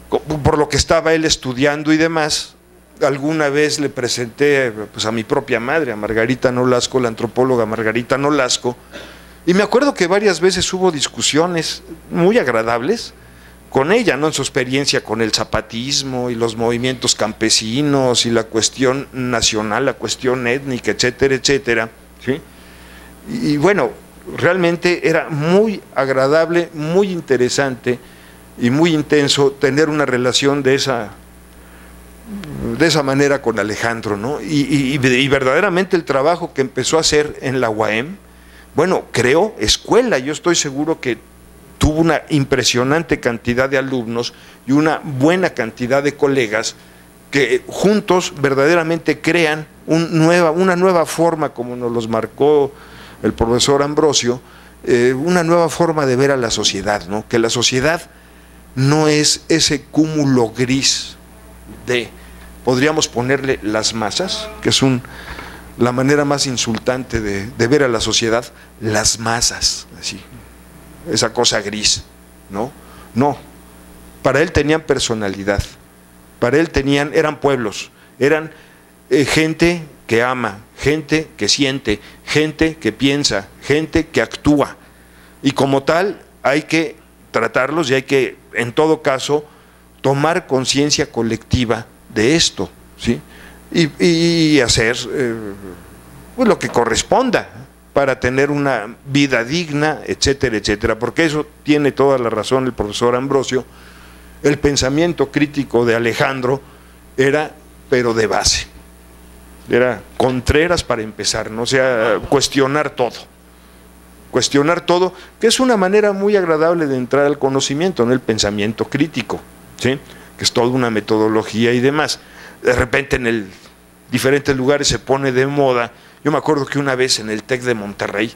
por lo que estaba él estudiando y demás. Alguna vez le presenté, pues, a mi propia madre, a Margarita Nolasco, la antropóloga Margarita Nolasco, y me acuerdo que varias veces hubo discusiones muy agradables con ella, ¿no? En su experiencia con el zapatismo y los movimientos campesinos y la cuestión nacional, la cuestión étnica, etcétera, etcétera, ¿sí? Y bueno, realmente era muy agradable, muy interesante y muy intenso tener una relación de esa manera con Alejandro, ¿no? Y verdaderamente el trabajo que empezó a hacer en la UAM, bueno, creó escuela. Yo estoy seguro que tuvo una impresionante cantidad de alumnos y una buena cantidad de colegas que juntos verdaderamente crean una nueva forma, como nos los marcó el profesor Ambrosio, una nueva forma de ver a la sociedad, ¿no? Que la sociedad no es ese cúmulo gris de podríamos ponerle las masas, que es la manera más insultante de ver a la sociedad, las masas, así, esa cosa gris, ¿no? No, para él tenían personalidad, para él eran pueblos, eran gente que ama, gente que siente, gente que piensa, gente que actúa, y como tal hay que tratarlos y hay que, en todo caso, tomar conciencia colectiva de esto, ¿sí? Y hacer pues lo que corresponda para tener una vida digna, etcétera, etcétera, porque eso tiene toda la razón el profesor Ambrosio. El pensamiento crítico de Alejandro era, pero de base, era Contreras para empezar, ¿no? O sea, cuestionar todo, que es una manera muy agradable de entrar al conocimiento, ¿no? El pensamiento crítico, ¿sí? Que es toda una metodología y demás. De repente en diferentes lugares se pone de moda. Yo me acuerdo que una vez en el TEC de Monterrey,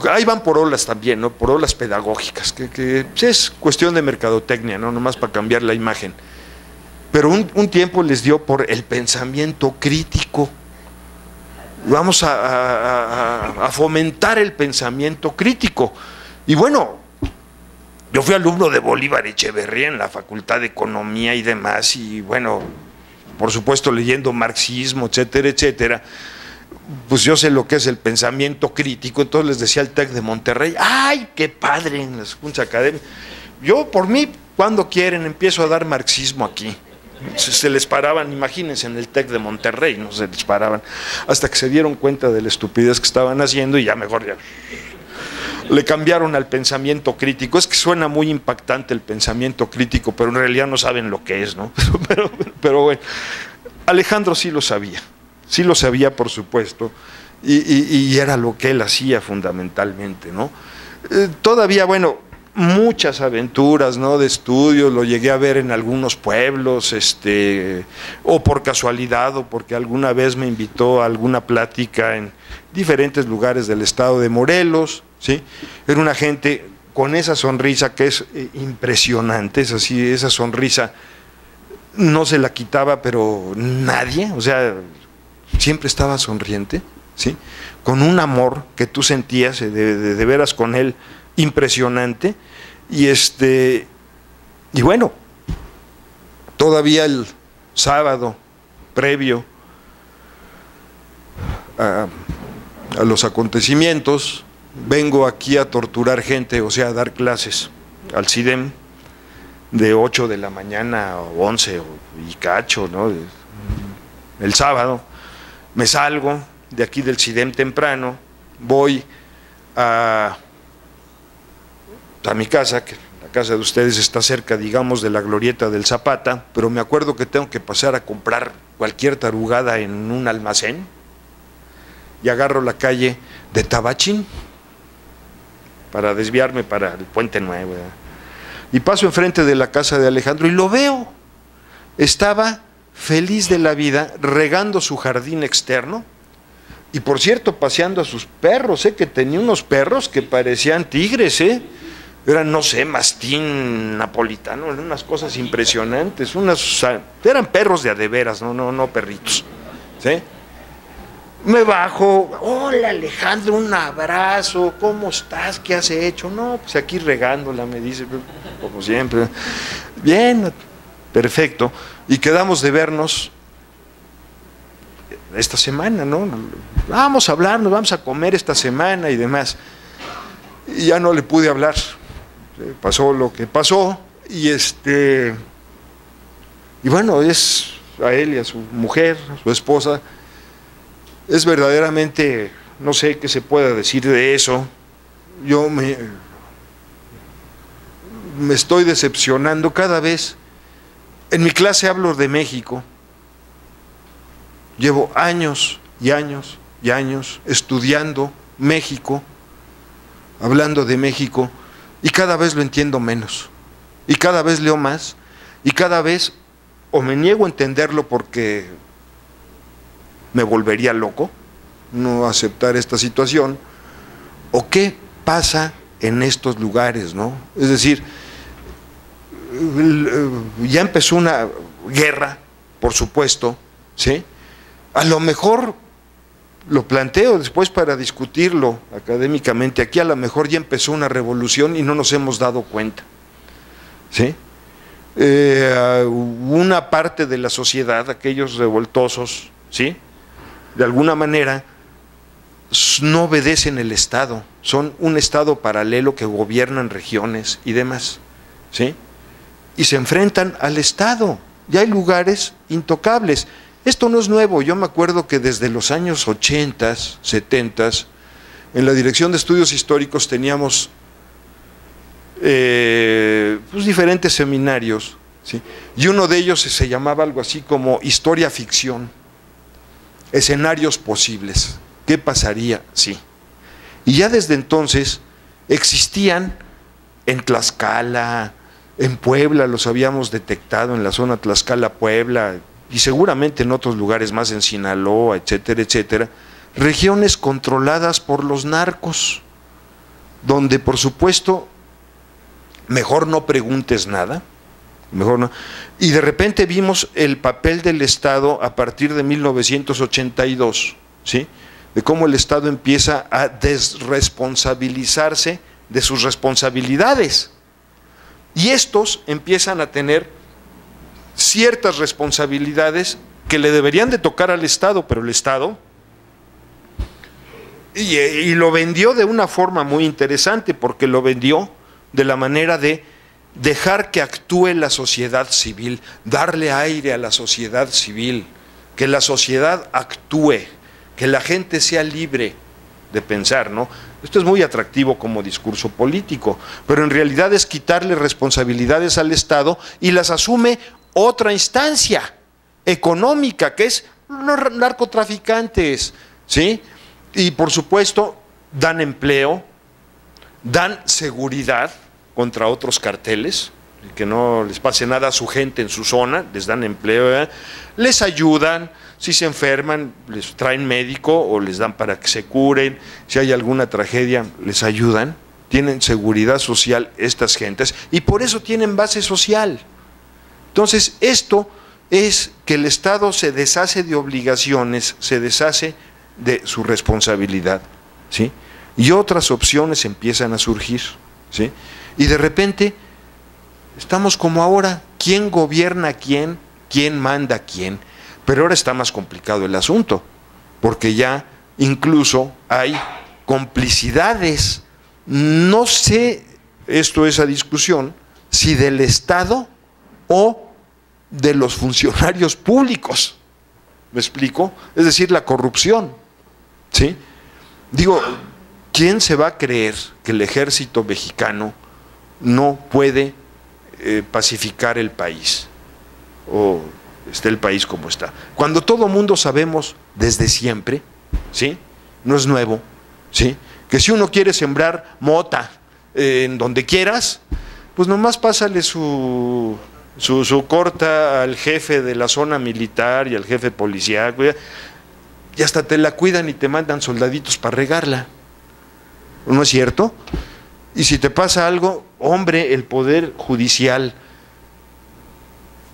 ahí van por olas también, ¿no? Por olas pedagógicas, que es cuestión de mercadotecnia, ¿no? Nomás para cambiar la imagen. Pero un tiempo les dio por el pensamiento crítico. Vamos a fomentar el pensamiento crítico. Y bueno, yo fui alumno de Bolívar Echeverría en la Facultad de Economía y demás, y bueno, por supuesto leyendo marxismo, etcétera, etcétera, pues yo sé lo que es el pensamiento crítico. Entonces les decía al TEC de Monterrey, ¡ay, qué padre! En las juntas académicas. Yo, por mí, cuando quieren, empiezo a dar marxismo aquí. Se les paraban, imagínense, en el TEC de Monterrey, no se les paraban, hasta que se dieron cuenta de la estupidez que estaban haciendo y ya mejor ya le cambiaron al pensamiento crítico. Es que suena muy impactante el pensamiento crítico, pero en realidad no saben lo que es, ¿no? Pero bueno, Alejandro sí lo sabía, por supuesto, y era lo que él hacía fundamentalmente, ¿no? Todavía, bueno, muchas aventuras, ¿no? De estudios, lo llegué a ver en algunos pueblos, o por casualidad, o porque alguna vez me invitó a alguna plática en diferentes lugares del estado de Morelos, ¿sí? Era una gente con esa sonrisa que es impresionante, es así, esa sonrisa no se la quitaba, pero nadie, o sea, siempre estaba sonriente, ¿sí? Con un amor que tú sentías de veras con él, impresionante. Y bueno, todavía el sábado previo a los acontecimientos, vengo aquí a torturar gente, o sea, a dar clases al CIDEM de 8 de la mañana a 11 y cacho, ¿no? El sábado me salgo de aquí del CIDEM temprano, voy a mi casa, que la casa de ustedes está cerca, digamos, de la glorieta del Zapata, pero me acuerdo que tengo que pasar a comprar cualquier tarugada en un almacén y agarro la calle de Tabachín para desviarme para el Puente Nuevo, ¿verdad? Y paso enfrente de la casa de Alejandro y lo veo, estaba feliz de la vida regando su jardín externo y, por cierto, paseando a sus perros, que tenía unos perros que parecían tigres, eran, no sé, mastín napolitano, eran unas cosas impresionantes, eran perros de a de veras, no perritos, ¿sí? Me bajo, hola Alejandro, un abrazo, ¿cómo estás? ¿Qué has hecho? No, pues aquí regándola, me dice, como siempre. Bien, perfecto, y quedamos de vernos esta semana, ¿no? Vamos a hablar, nos vamos a comer esta semana y demás. Y ya no le pude hablar. Pasó lo que pasó y bueno, es a él y a su mujer, a su esposa, es verdaderamente, no sé qué se pueda decir de eso. Yo me estoy decepcionando cada vez. En mi clase hablo de México, llevo años y años y años estudiando México, hablando de México, y cada vez lo entiendo menos, y cada vez leo más, y cada vez o me niego a entenderlo porque me volvería loco no aceptar esta situación, o qué pasa en estos lugares, ¿no? Es decir, ya empezó guerra, por supuesto, ¿sí? A lo mejor, lo planteo después para discutirlo académicamente, aquí a lo mejor ya empezó una revolución y no nos hemos dado cuenta, ¿sí? Una parte de la sociedad, aquellos revoltosos, ¿sí?, de alguna manera no obedecen el Estado, son un Estado paralelo que gobiernan regiones y demás, ¿sí?, y se enfrentan al Estado. Ya hay lugares intocables. Esto no es nuevo. Yo me acuerdo que desde los años 80, 70, en la Dirección de Estudios Históricos teníamos pues diferentes seminarios, ¿sí?, y uno de ellos se llamaba algo así como historia ficción, escenarios posibles. ¿Qué pasaría? Sí. Y ya desde entonces existían en Tlaxcala, en Puebla, los habíamos detectado en la zona Tlaxcala-Puebla, y seguramente en otros lugares más, en Sinaloa, etcétera, etcétera, regiones controladas por los narcos, donde por supuesto mejor no preguntes nada, mejor no. Y de repente vimos el papel del Estado a partir de 1982, ¿sí?, de cómo el Estado empieza a desresponsabilizarse de sus responsabilidades. Y estos empiezan a tener ciertas responsabilidades que le deberían de tocar al Estado, pero el Estado, y lo vendió de una forma muy interesante, porque lo vendió de la manera de dejar que actúe la sociedad civil, darle aire a la sociedad civil, que la sociedad actúe, que la gente sea libre de pensar, ¿no? Esto es muy atractivo como discurso político, pero en realidad es quitarle responsabilidades al Estado y las asume otra instancia económica, que es los narcotraficantes, ¿sí? Y por supuesto dan empleo, dan seguridad contra otros carteles, que no les pase nada a su gente en su zona, les dan empleo, les ayudan, si se enferman, les traen médico o les dan para que se curen, si hay alguna tragedia, les ayudan, tienen seguridad social estas gentes y por eso tienen base social. Entonces, esto es que el Estado se deshace de obligaciones, se deshace de su responsabilidad, ¿sí? Y otras opciones empiezan a surgir, ¿sí? Y de repente estamos como ahora, ¿quién gobierna a quién? ¿Quién manda a quién? Pero ahora está más complicado el asunto, porque ya incluso hay complicidades. No sé, esto es a discusión, si del Estado o de los funcionarios públicos. ¿Me explico? Es decir, la corrupción, ¿sí? Digo, ¿quién se va a creer que el ejército mexicano no puede pacificar el país? O esté el país como está. Cuando todo mundo sabemos desde siempre, ¿sí?, no es nuevo, ¿sí?, que si uno quiere sembrar mota en donde quieras, pues nomás pásale su corta al jefe de la zona militar y al jefe policial, y hasta te la cuidan y te mandan soldaditos para regarla. ¿No es cierto? Y si te pasa algo, hombre, el poder judicial,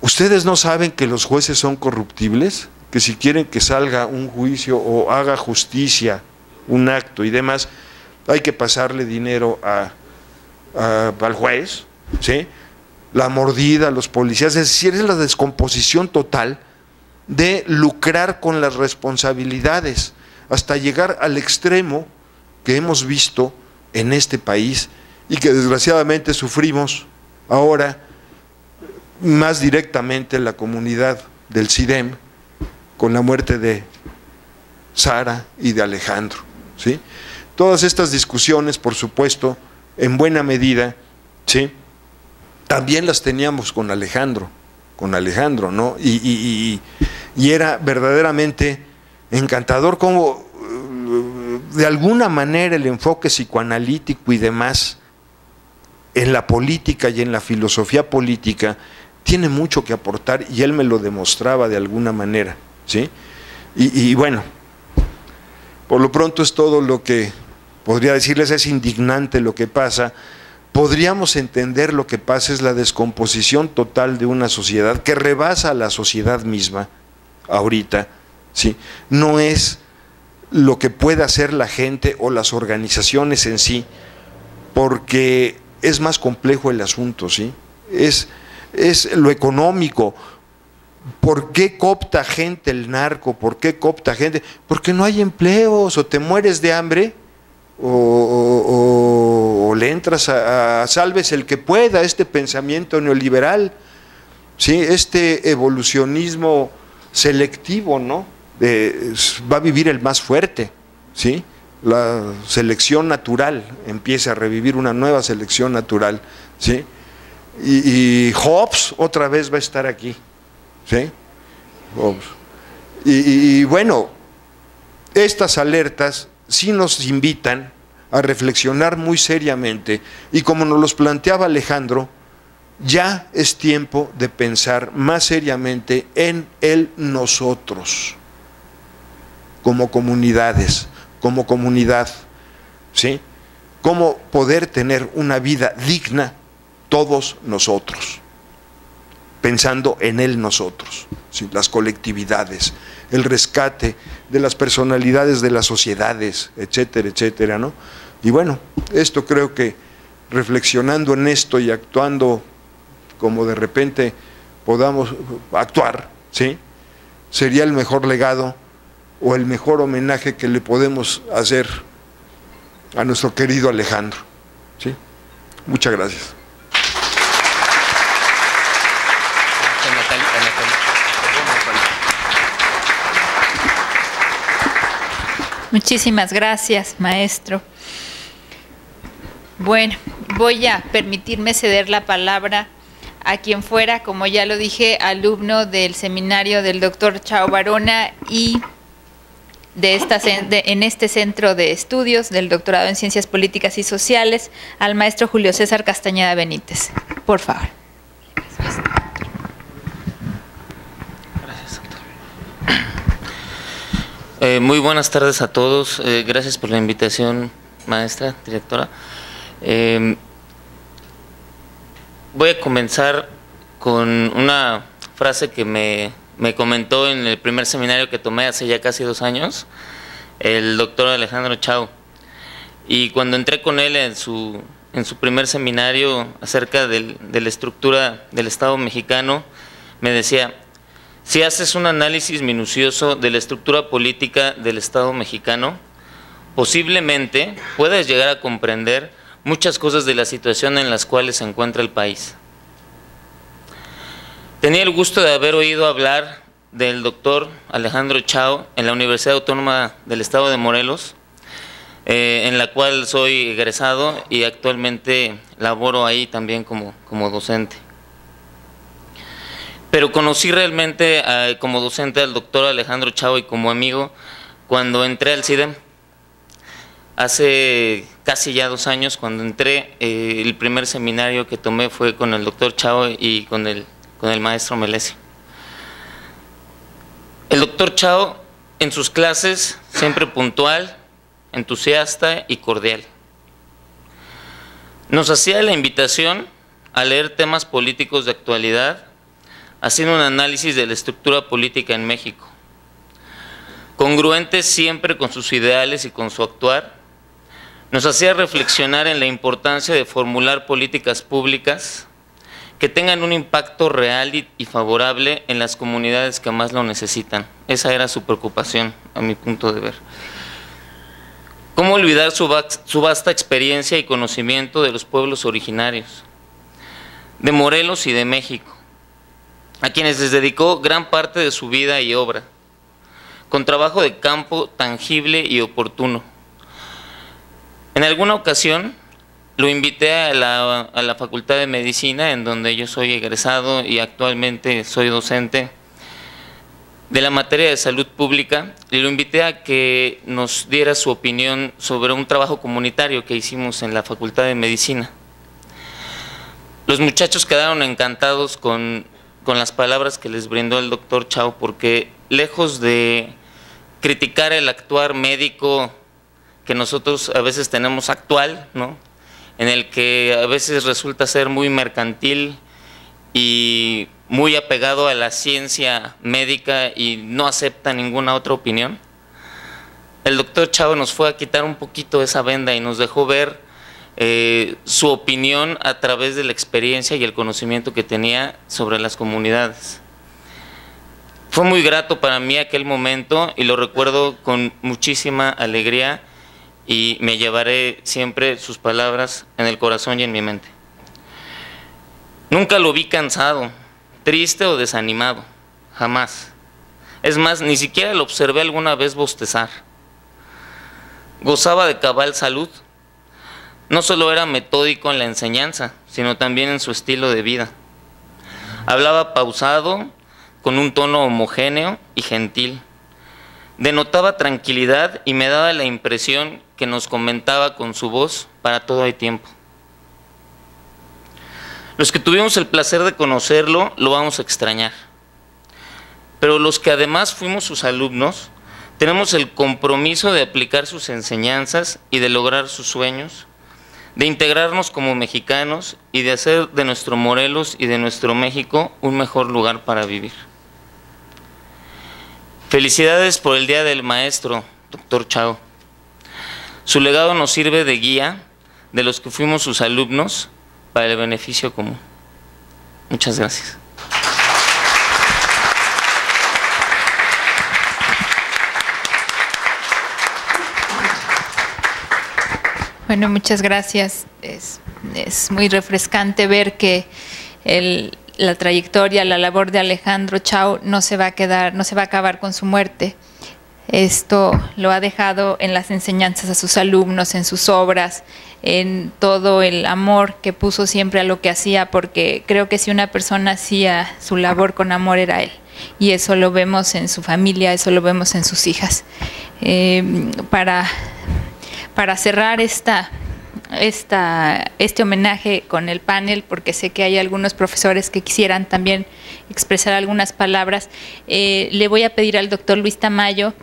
¿ustedes no saben que los jueces son corruptibles? Que si quieren que salga un juicio o haga justicia, un acto y demás, hay que pasarle dinero al juez, ¿sí?, la mordida a los policías, es decir, es la descomposición total de lucrar con las responsabilidades, hasta llegar al extremo que hemos visto en este país y que desgraciadamente sufrimos ahora más directamente la comunidad del CIDEM con la muerte de Sara y de Alejandro, ¿sí? Todas estas discusiones, por supuesto, en buena medida, ¿sí?, también las teníamos con Alejandro, ¿no? Y era verdaderamente encantador cómo de alguna manera el enfoque psicoanalítico y demás en la política y en la filosofía política tiene mucho que aportar, y él me lo demostraba de alguna manera, ¿sí? Y bueno, por lo pronto es todo lo que podría decirles. Es indignante lo que pasa, podríamos entender lo que pasa es la descomposición total de una sociedad que rebasa a la sociedad misma ahorita, ¿sí? No es lo que pueda hacer la gente o las organizaciones en sí, porque es más complejo el asunto, ¿sí? Es lo económico. ¿Por qué coopta gente el narco? ¿Por qué coopta gente? Porque no hay empleos, o te mueres de hambre, o le entras a salves el que pueda, este pensamiento neoliberal, ¿sí? Este evolucionismo selectivo, ¿no? Va a vivir el más fuerte, ¿sí? La selección natural, empieza a revivir una nueva selección natural, ¿sí? Y Hobbes otra vez va a estar aquí, ¿sí? Hobbes. Y bueno, estas alertas sí nos invitan a reflexionar muy seriamente, y como nos los planteaba Alejandro, ya es tiempo de pensar más seriamente en el nosotros, como comunidades, como comunidad, ¿sí? Cómo poder tener una vida digna todos nosotros, pensando en el nosotros, ¿sí? Las colectividades, el rescate de las personalidades de las sociedades, etcétera, etcétera, ¿no? Y bueno, esto creo que reflexionando en esto y actuando como de repente podamos actuar, ¿sí? Sería el mejor legado o el mejor homenaje que le podemos hacer a nuestro querido Alejandro, ¿sí? Muchas gracias.
Muchísimas gracias, maestro. Bueno, voy a permitirme ceder la palabra a quien fuera, como ya lo dije, alumno del seminario del doctor Chao Barona y en este centro de estudios del doctorado en Ciencias Políticas y Sociales, al maestro Julio César Castañeda Benítez. Por favor.
Gracias, doctor. Muy buenas tardes a todos. Gracias por la invitación, maestra, directora. Voy a comenzar con una frase que me comentó en el primer seminario que tomé hace ya casi 2 años, el doctor Alejandro Chao. Y cuando entré con él en su primer seminario acerca de la estructura del Estado mexicano, me decía: si haces un análisis minucioso de la estructura política del Estado mexicano, posiblemente puedas llegar a comprender muchas cosas de la situación en las cuales se encuentra el país. Tenía el gusto de haber oído hablar del doctor Alejandro Chao en la Universidad Autónoma del Estado de Morelos, en la cual soy egresado y actualmente laboro ahí también como docente. Pero conocí realmente como docente al doctor Alejandro Chao y como amigo cuando entré al CIDEM. Hace casi ya 2 años, cuando entré, el primer seminario que tomé fue con el doctor Chao y con el maestro Melesio. El doctor Chao en sus clases siempre puntual, entusiasta y cordial. Nos hacía la invitación a leer temas políticos de actualidad, haciendo un análisis de la estructura política en México, congruentes siempre con sus ideales y con su actuar. Nos hacía reflexionar en la importancia de formular políticas públicas que tengan un impacto real y favorable en las comunidades que más lo necesitan. Esa era su preocupación, a mi punto de ver. ¿Cómo olvidar su vasta experiencia y conocimiento de los pueblos originarios, de Morelos y de México, a quienes les dedicó gran parte de su vida y obra, con trabajo de campo tangible y oportuno? En alguna ocasión lo invité a la Facultad de Medicina, en donde yo soy egresado y actualmente soy docente de la materia de salud pública, y lo invité a que nos diera su opinión sobre un trabajo comunitario que hicimos en la Facultad de Medicina. Los muchachos quedaron encantados con las palabras que les brindó el doctor Chao, porque lejos de criticar el actuar médico que nosotros a veces tenemos actual, ¿no?, en el que a veces resulta ser muy mercantil y muy apegado a la ciencia médica y no acepta ninguna otra opinión. El doctor Chao nos fue a quitar un poquito esa venda y nos dejó ver su opinión a través de la experiencia y el conocimiento que tenía sobre las comunidades. Fue muy grato para mí aquel momento y lo recuerdo con muchísima alegría y me llevaré siempre sus palabras en el corazón y en mi mente. Nunca lo vi cansado, triste o desanimado, jamás. Es más, ni siquiera lo observé alguna vez bostezar. Gozaba de cabal salud. No solo era metódico en la enseñanza, sino también en su estilo de vida. Hablaba pausado, con un tono homogéneo y gentil. Denotaba tranquilidad y me daba la impresión que nos comentaba con su voz: para todo hay tiempo. Los que tuvimos el placer de conocerlo lo vamos a extrañar. Pero los que además fuimos sus alumnos, tenemos el compromiso de aplicar sus enseñanzas y de lograr sus sueños, de integrarnos como mexicanos y de hacer de nuestro Morelos y de nuestro México un mejor lugar para vivir. Felicidades por el Día del Maestro, doctor Chao. Su legado nos sirve de guía de los que fuimos sus alumnos para el beneficio común. Muchas gracias.
Bueno, muchas gracias. Es muy refrescante ver que la trayectoria, la labor de Alejandro Chao no se va a acabar con su muerte. Esto lo ha dejado en las enseñanzas a sus alumnos, en sus obras, en todo el amor que puso siempre a lo que hacía, porque creo que si una persona hacía su labor con amor era él. Y eso lo vemos en su familia, eso lo vemos en sus hijas. Para cerrar este homenaje con el panel, porque sé que hay algunos profesores que quisieran también expresar algunas palabras, le voy a pedir al doctor Luis Tamayo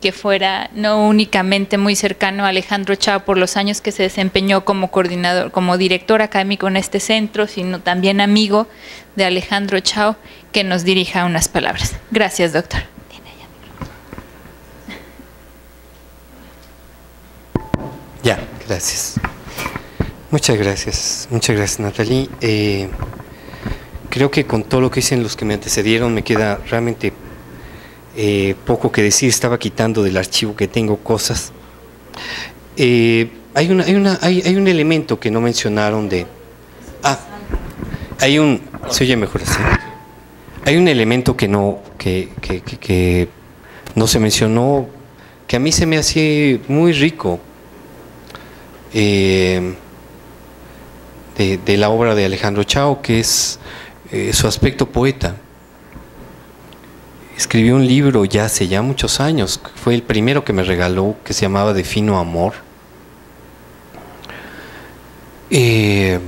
que fuera no únicamente muy cercano a Alejandro Chao por los años que se desempeñó como coordinador, como director académico en este centro, sino también amigo de Alejandro Chao, que nos dirija unas palabras. Gracias, doctor.
Ya, gracias. Muchas gracias Natalie. Creo que con todo lo que dicen los que me antecedieron me queda realmente poco que decir. Estaba quitando del archivo que tengo cosas. Hay un elemento que no mencionaron de... se oye mejor así. Hay un elemento que no se mencionó, que a mí se me hacía muy rico. De la obra de Alejandro Chao, que es su aspecto poeta. Escribió un libro ya hace muchos años, fue el primero que me regaló, que se llamaba De Fino Amor. Que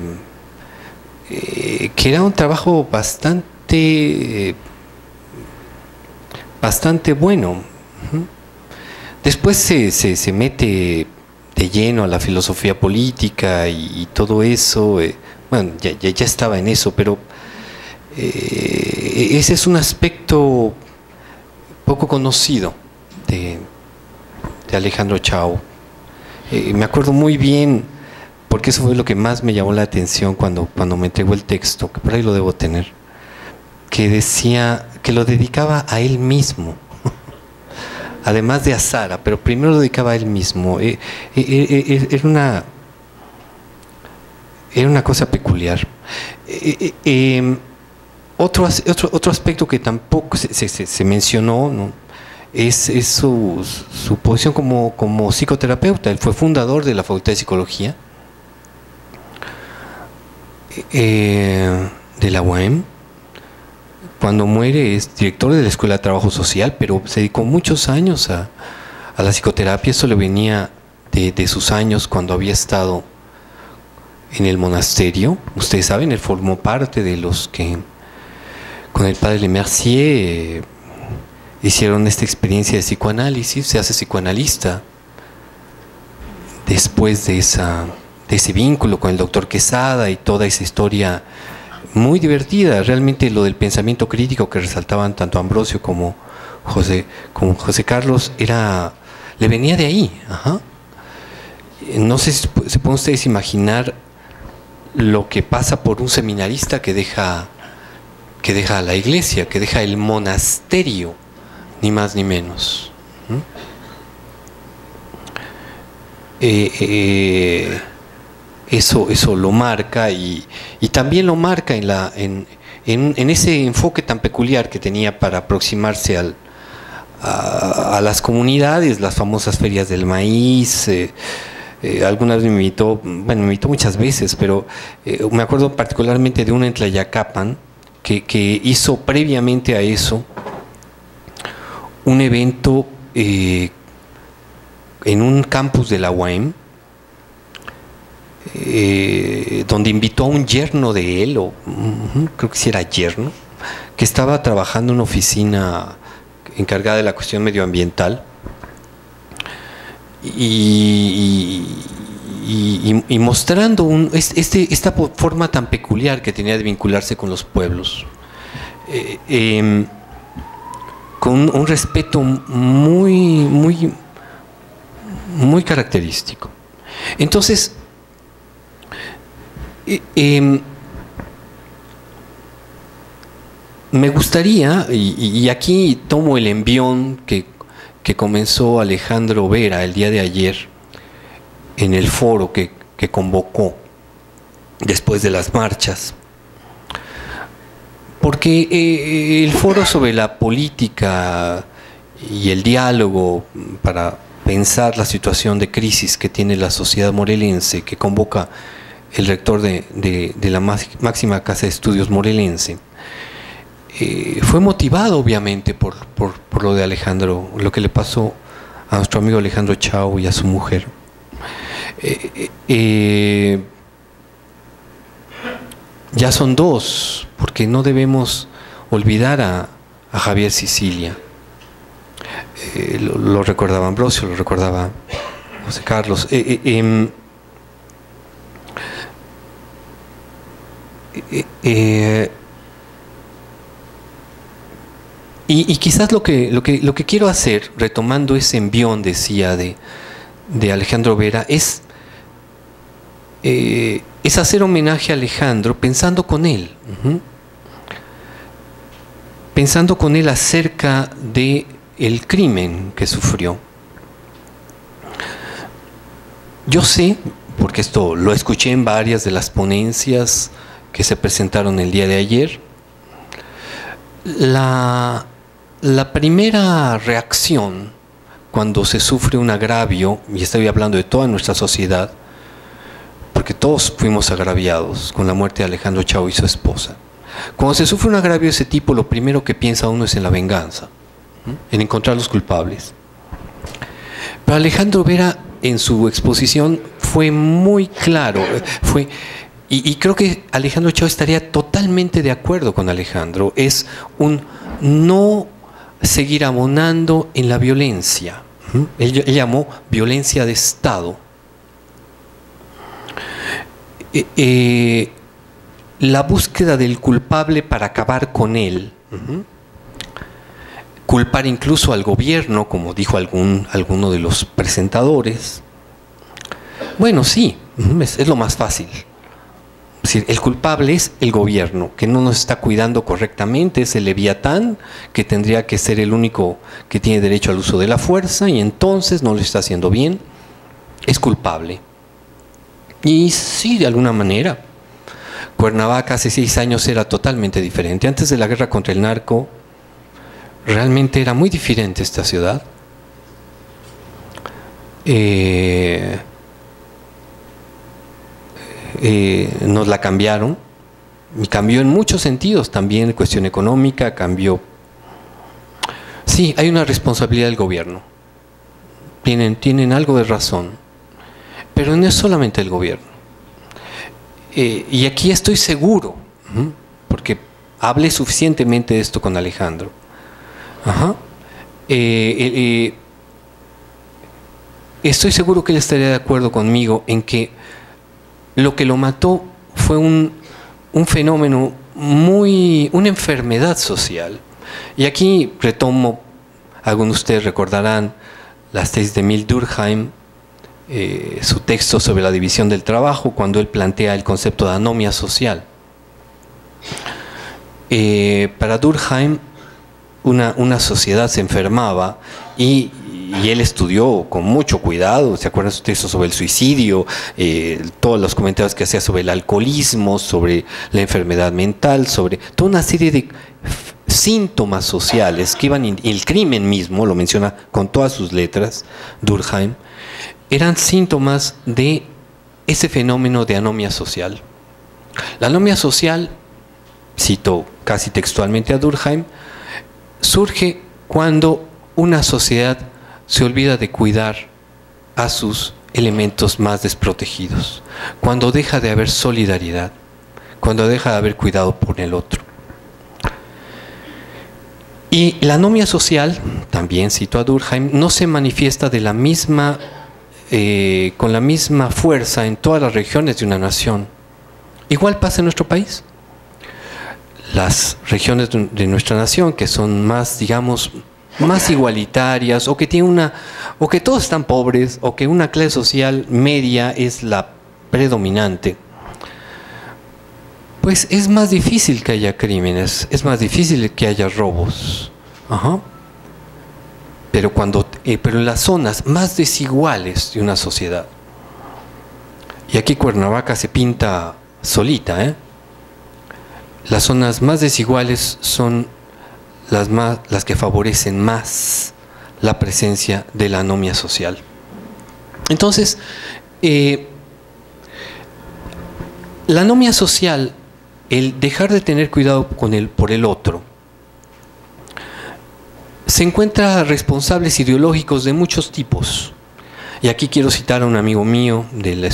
era un trabajo bastante bueno. Después se mete de lleno a la filosofía política y todo eso. Bueno, ya estaba en eso, pero ese es un aspecto poco conocido de Alejandro Chao. Me acuerdo muy bien, porque eso fue lo que más me llamó la atención cuando me entregó el texto, que por ahí lo debo tener, que decía que lo dedicaba a él mismo. Además de a Sara, pero primero lo dedicaba a él mismo. Era una cosa peculiar. Otro aspecto que tampoco se mencionó, ¿no?, es su posición como psicoterapeuta. Él fue fundador de la Facultad de Psicología de la UAM. Cuando muere es director de la Escuela de Trabajo Social, pero se dedicó muchos años a la psicoterapia. Eso le venía de sus años cuando había estado en el monasterio. Ustedes saben, él formó parte de los que con el padre Lemercier hicieron esta experiencia de psicoanálisis. Se hace psicoanalista después de ese vínculo con el doctor Quesada y toda esa historia muy divertida. Realmente lo del pensamiento crítico que resaltaban tanto Ambrosio como José Carlos le venía de ahí. Ajá. No sé si se pueden ustedes imaginar lo que pasa por un seminarista que deja la iglesia, que deja el monasterio, ni más ni menos. Eso lo marca y también lo marca en ese enfoque tan peculiar que tenía para aproximarse a las comunidades, las famosas ferias del maíz. Algunas me invitó muchas veces, pero me acuerdo particularmente de una en Tlayacapan que hizo previamente a eso un evento en un campus de la UAM, donde invitó a un yerno de él, creo que sí era yerno, que estaba trabajando en una oficina encargada de la cuestión medioambiental, y mostrando esta forma tan peculiar que tenía de vincularse con los pueblos, con un respeto muy característico. Entonces, me gustaría, y aquí tomo el envión que comenzó Alejandro Vera el día de ayer en el foro que convocó después de las marchas, porque el foro sobre la política y el diálogo para pensar la situación de crisis que tiene la sociedad morelense, que convoca el rector de la máxima casa de estudios morelense, fue motivado obviamente por lo de Alejandro, lo que le pasó a nuestro amigo Alejandro Chao y a su mujer. Ya son dos, porque no debemos olvidar a Javier Sicilia. Lo recordaba Ambrosio, lo recordaba José Carlos. Y quizás lo que quiero hacer, retomando ese envión, decía, de Alejandro Vera, es hacer homenaje a Alejandro pensando con él, pensando con él acerca de el crimen que sufrió. Yo sé, porque esto lo escuché en varias de las ponencias que se presentaron el día de ayer, la primera reacción cuando se sufre un agravio, y estoy hablando de toda nuestra sociedad, porque todos fuimos agraviados con la muerte de Alejandro Chao y su esposa. Cuando se sufre un agravio de ese tipo, lo primero que piensa uno es en la venganza, en encontrar los culpables. Pero Alejandro Vera, en su exposición, fue muy claro, y creo que Alejandro Chao estaría totalmente de acuerdo con Alejandro, es un no seguir abonando en la violencia. Él llamó violencia de Estado. La búsqueda del culpable para acabar con él, culpar incluso al gobierno, como dijo alguno de los presentadores. Bueno, sí, es lo más fácil. Es decir, el culpable es el gobierno, que no nos está cuidando correctamente, es el leviatán, que tendría que ser el único que tiene derecho al uso de la fuerza, y entonces no lo está haciendo bien, es culpable. Y sí, de alguna manera, Cuernavaca hace 6 años era totalmente diferente. Antes de la guerra contra el narco, realmente era muy diferente esta ciudad. Nos la cambiaron, y cambió en muchos sentidos, también en cuestión económica, cambió. Sí, hay una responsabilidad del gobierno, tienen algo de razón, pero no es solamente el gobierno. Y aquí estoy seguro, porque hablé suficientemente de esto con Alejandro. Estoy seguro que él estaría de acuerdo conmigo en que lo que lo mató fue un fenómeno una enfermedad social. Y aquí retomo, algunos de ustedes recordarán las tesis de Emile Durkheim, su texto sobre la división del trabajo, cuando él plantea el concepto de anomia social. Para Durkheim, una sociedad se enfermaba y él estudió con mucho cuidado, ¿se acuerdan sus textos sobre el suicidio? Todos los comentarios que hacía sobre el alcoholismo, sobre la enfermedad mental, sobre toda una serie de síntomas sociales que iban, el crimen mismo, lo menciona con todas sus letras, Durkheim, eran síntomas de ese fenómeno de anomia social. La anomia social, cito casi textualmente a Durkheim, surge cuando una sociedad se olvida de cuidar a sus elementos más desprotegidos, cuando deja de haber solidaridad, cuando deja de haber cuidado por el otro. Y la anomia social, también cito a Durkheim, no se manifiesta de la misma, con la misma fuerza en todas las regiones de una nación. Igual pasa en nuestro país. Las regiones de nuestra nación que son más, digamos, más igualitarias, o que todos están pobres, o que una clase social media es la predominante, pues es más difícil que haya crímenes, es más difícil que haya robos. Ajá. Pero en las zonas más desiguales de una sociedad, y aquí Cuernavaca se pinta solita, las zonas más desiguales son las que favorecen más la presencia de la anomia social. Entonces, la anomia social, el dejar de tener cuidado por el otro, se encuentra responsables ideológicos de muchos tipos. Y aquí quiero citar a un amigo mío de la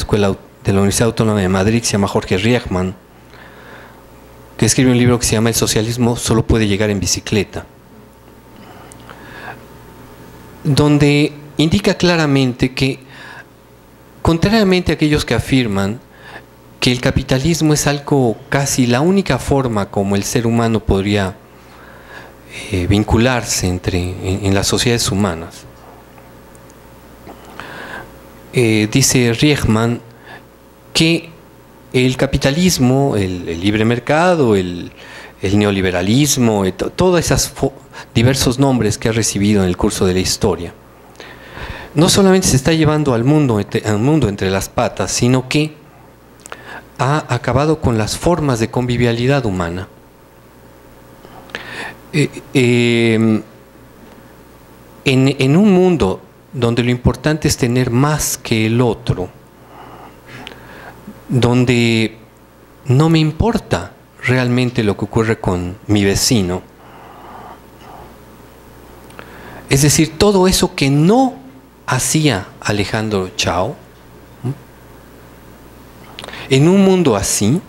Universidad Autónoma de Madrid, que se llama Jorge Riechmann, que escribe un libro que se llama El socialismo solo puede llegar en bicicleta, donde indica claramente que, contrariamente a aquellos que afirman que el capitalismo es algo casi la única forma como el ser humano podría vincularse en las sociedades humanas, dice Riechmann que el capitalismo, el libre mercado, el neoliberalismo, todos esos diversos nombres que ha recibido en el curso de la historia, no solamente se está llevando al mundo entre las patas, sino que ha acabado con las formas de convivialidad humana. En un mundo donde lo importante es tener más que el otro, donde no me importa realmente lo que ocurre con mi vecino, es decir, todo eso que no hacía Alejandro Chao, en un mundo así,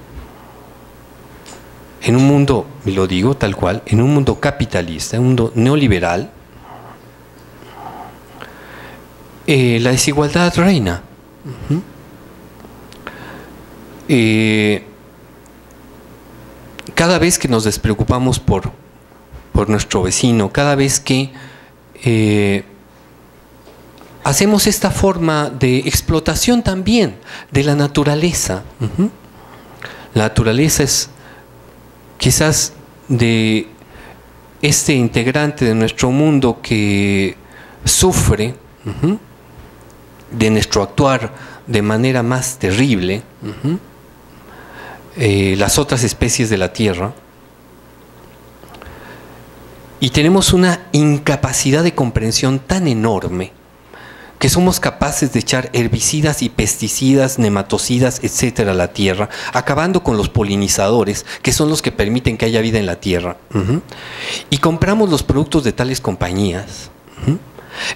en un mundo, y lo digo tal cual, en un mundo capitalista, en un mundo neoliberal, la desigualdad reina. Cada vez que nos despreocupamos por nuestro vecino, cada vez que hacemos esta forma de explotación también de la naturaleza. La naturaleza es quizás de este integrante de nuestro mundo que sufre de nuestro actuar de manera más terrible, las otras especies de la Tierra, y tenemos una incapacidad de comprensión tan enorme que somos capaces de echar herbicidas y pesticidas, nematocidas, etcétera, a la Tierra, acabando con los polinizadores, que son los que permiten que haya vida en la Tierra. Y compramos los productos de tales compañías.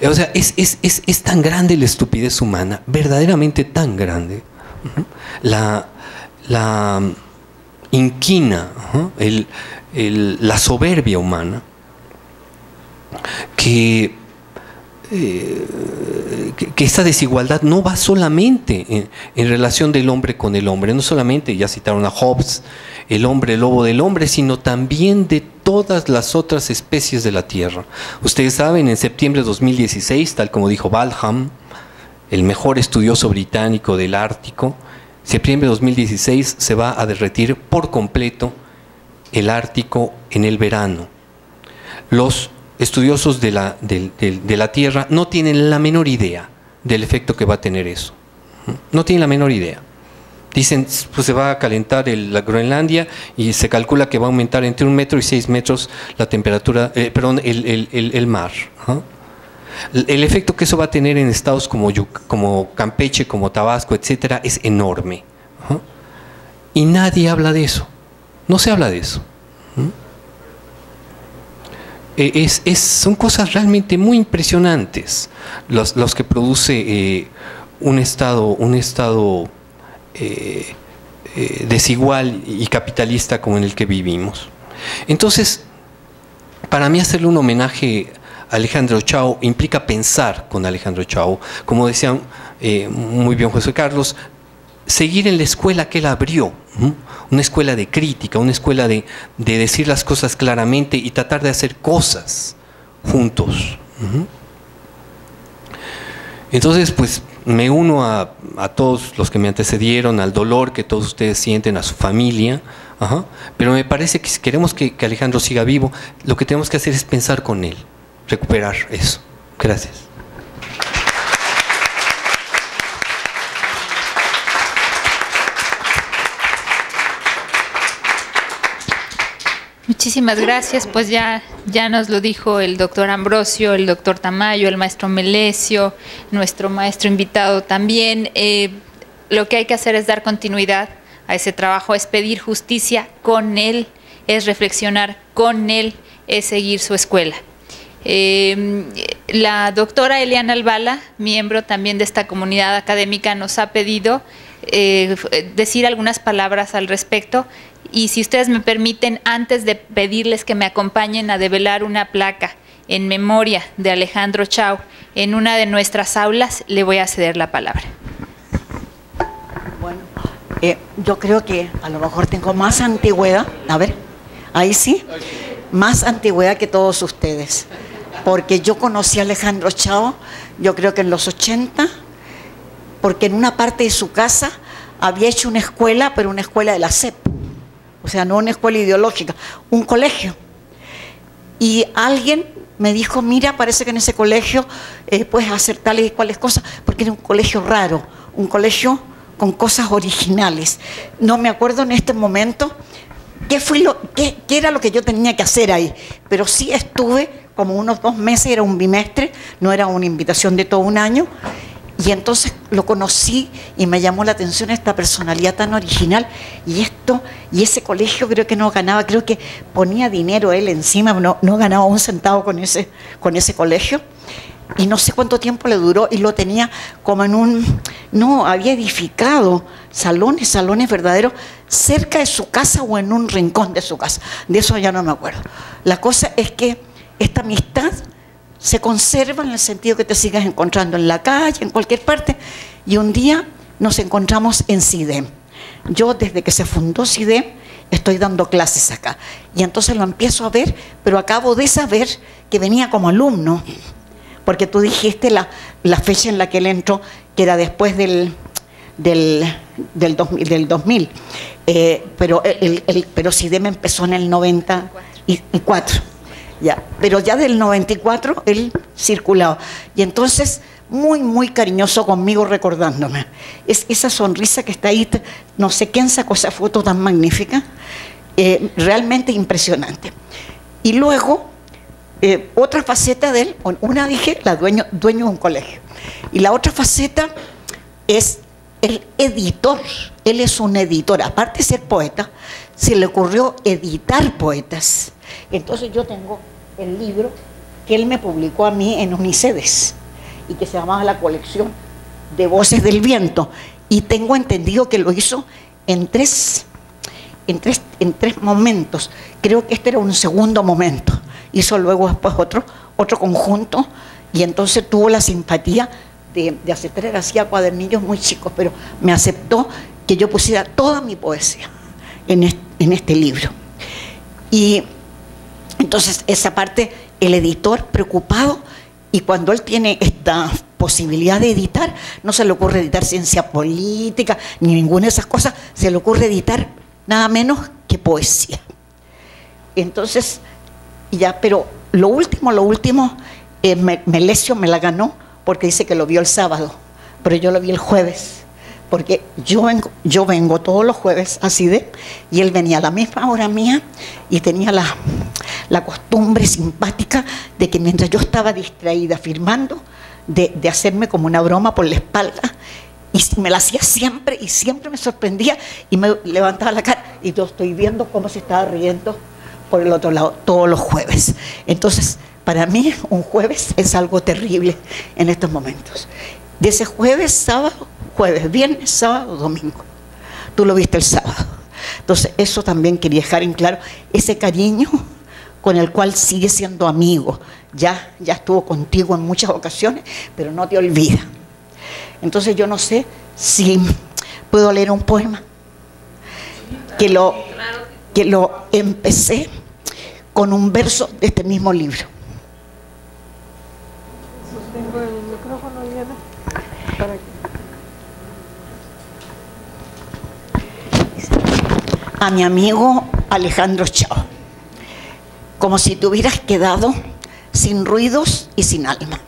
O sea, es tan grande la estupidez humana, verdaderamente tan grande. La inquina, la soberbia humana, que que esta desigualdad no va solamente en relación del hombre con el hombre, no solamente, ya citaron a Hobbes, el hombre lobo del hombre, sino también de todas las otras especies de la Tierra. Ustedes saben, en septiembre de 2016, tal como dijo Balham, el mejor estudioso británico del Ártico, septiembre de 2016 se va a derretir por completo el Ártico en el verano. Los estudiosos de la Tierra no tienen la menor idea del efecto que va a tener eso. No tienen la menor idea. Dicen, pues se va a calentar la Groenlandia y se calcula que va a aumentar entre 1 metro y 6 metros la temperatura, el mar. El efecto que eso va a tener en estados como Campeche, como Tabasco, etcétera, es enorme. Y nadie habla de eso. No se habla de eso. Son cosas realmente muy impresionantes los que produce un estado desigual y capitalista como en el que vivimos. Entonces, para mí hacerle un homenaje a Alejandro Chao implica pensar con Alejandro Chao, como decía muy bien José Carlos, seguir en la escuela que él abrió, una escuela de crítica, una escuela de decir las cosas claramente y tratar de hacer cosas juntos. Entonces, pues me uno a todos los que me antecedieron, al dolor que todos ustedes sienten, a su familia, pero me parece que si queremos que Alejandro siga vivo, lo que tenemos que hacer es pensar con él, recuperar eso. Gracias.
Muchísimas gracias, pues ya nos lo dijo el doctor Ambrosio, el doctor Tamayo, el maestro Melesio, nuestro maestro invitado también. Lo que hay que hacer es dar continuidad a ese trabajo, es pedir justicia con él, es reflexionar con él, es seguir su escuela. La doctora Eliana Albala, miembro también de esta comunidad académica, nos ha pedido decir algunas palabras al respecto. Y si ustedes me permiten, antes de pedirles que me acompañen a develar una placa en memoria de Alejandro Chao en una de nuestras aulas, le voy a ceder la palabra.
Bueno, yo creo que a lo mejor tengo más antigüedad, a ver, ahí sí, más antigüedad que todos ustedes, porque yo conocí a Alejandro Chao, yo creo que en los 80, porque en una parte de su casa había hecho una escuela, pero una escuela de la SEP. O sea, no una escuela ideológica, un colegio. Y alguien me dijo, mira, parece que en ese colegio puedes hacer tales y cuales cosas, porque era un colegio raro, un colegio con cosas originales. No me acuerdo en este momento qué era lo que yo tenía que hacer ahí, pero sí estuve como unos 2 meses, era un bimestre, no era una invitación de todo un año. Y entonces lo conocí y me llamó la atención esta personalidad tan original y ese colegio creo que no ganaba, creo que ponía dinero él encima, no ganaba 1 centavo con ese colegio y no sé cuánto tiempo le duró y lo tenía como había edificado salones verdaderos cerca de su casa o en un rincón de su casa, de eso ya no me acuerdo. La cosa es que esta amistad se conserva en el sentido que te sigas encontrando en la calle, en cualquier parte, y un día nos encontramos en CIDEM. Yo desde que se fundó CIDEM estoy dando clases acá, y entonces lo empiezo a ver, pero acabo de saber que venía como alumno, porque tú dijiste la fecha en la que él entró, que era después del 2000, pero CIDEM empezó en el 94. Ya, pero ya del 94 él circulaba y entonces muy muy cariñoso conmigo recordándome. Es esa sonrisa que está ahí, no sé quién sacó esa foto tan magnífica, realmente impresionante. Y luego otra faceta de él, una dije, dueño de un colegio, y la otra faceta es el editor. Él es un editor, aparte de ser poeta, se le ocurrió editar poetas. Entonces yo tengo el libro que él me publicó a mí en Unicedes y que se llamaba La colección de voces del viento, y tengo entendido que lo hizo en tres momentos. Creo que este era un segundo momento, hizo luego después otro conjunto Y entonces tuvo la simpatía de aceptar, hacía cuadernillos muy chicos, pero me aceptó que yo pusiera toda mi poesía en este libro. Y entonces esa parte, el editor preocupado, y cuando él tiene esta posibilidad de editar, no se le ocurre editar ciencia política, ni ninguna de esas cosas, se le ocurre editar nada menos que poesía. Entonces, ya, pero lo último, Melesio me la ganó porque dice que lo vio el sábado, pero yo lo vi el jueves, porque yo vengo todos los jueves así y él venía a la misma hora mía y tenía la costumbre simpática de que mientras yo estaba distraída firmando, de hacerme como una broma por la espalda, y me la hacía siempre y siempre me sorprendía y me levantaba la cara y yo estoy viendo cómo se estaba riendo por el otro lado todos los jueves. Entonces, para mí un jueves es algo terrible en estos momentos. De ese jueves, sábado, jueves, viernes, sábado, domingo. Tú lo viste el sábado. Entonces, eso también quería dejar en claro, ese cariño con el cual sigue siendo amigo. Ya estuvo contigo en muchas ocasiones, pero no te olvida. Entonces yo no sé si puedo leer un poema que lo empecé con un verso de este mismo libro.
Sostengo el micrófono, Diana, para que...
A mi amigo Alejandro Chao, como si te hubieras quedado sin ruidos y sin alma.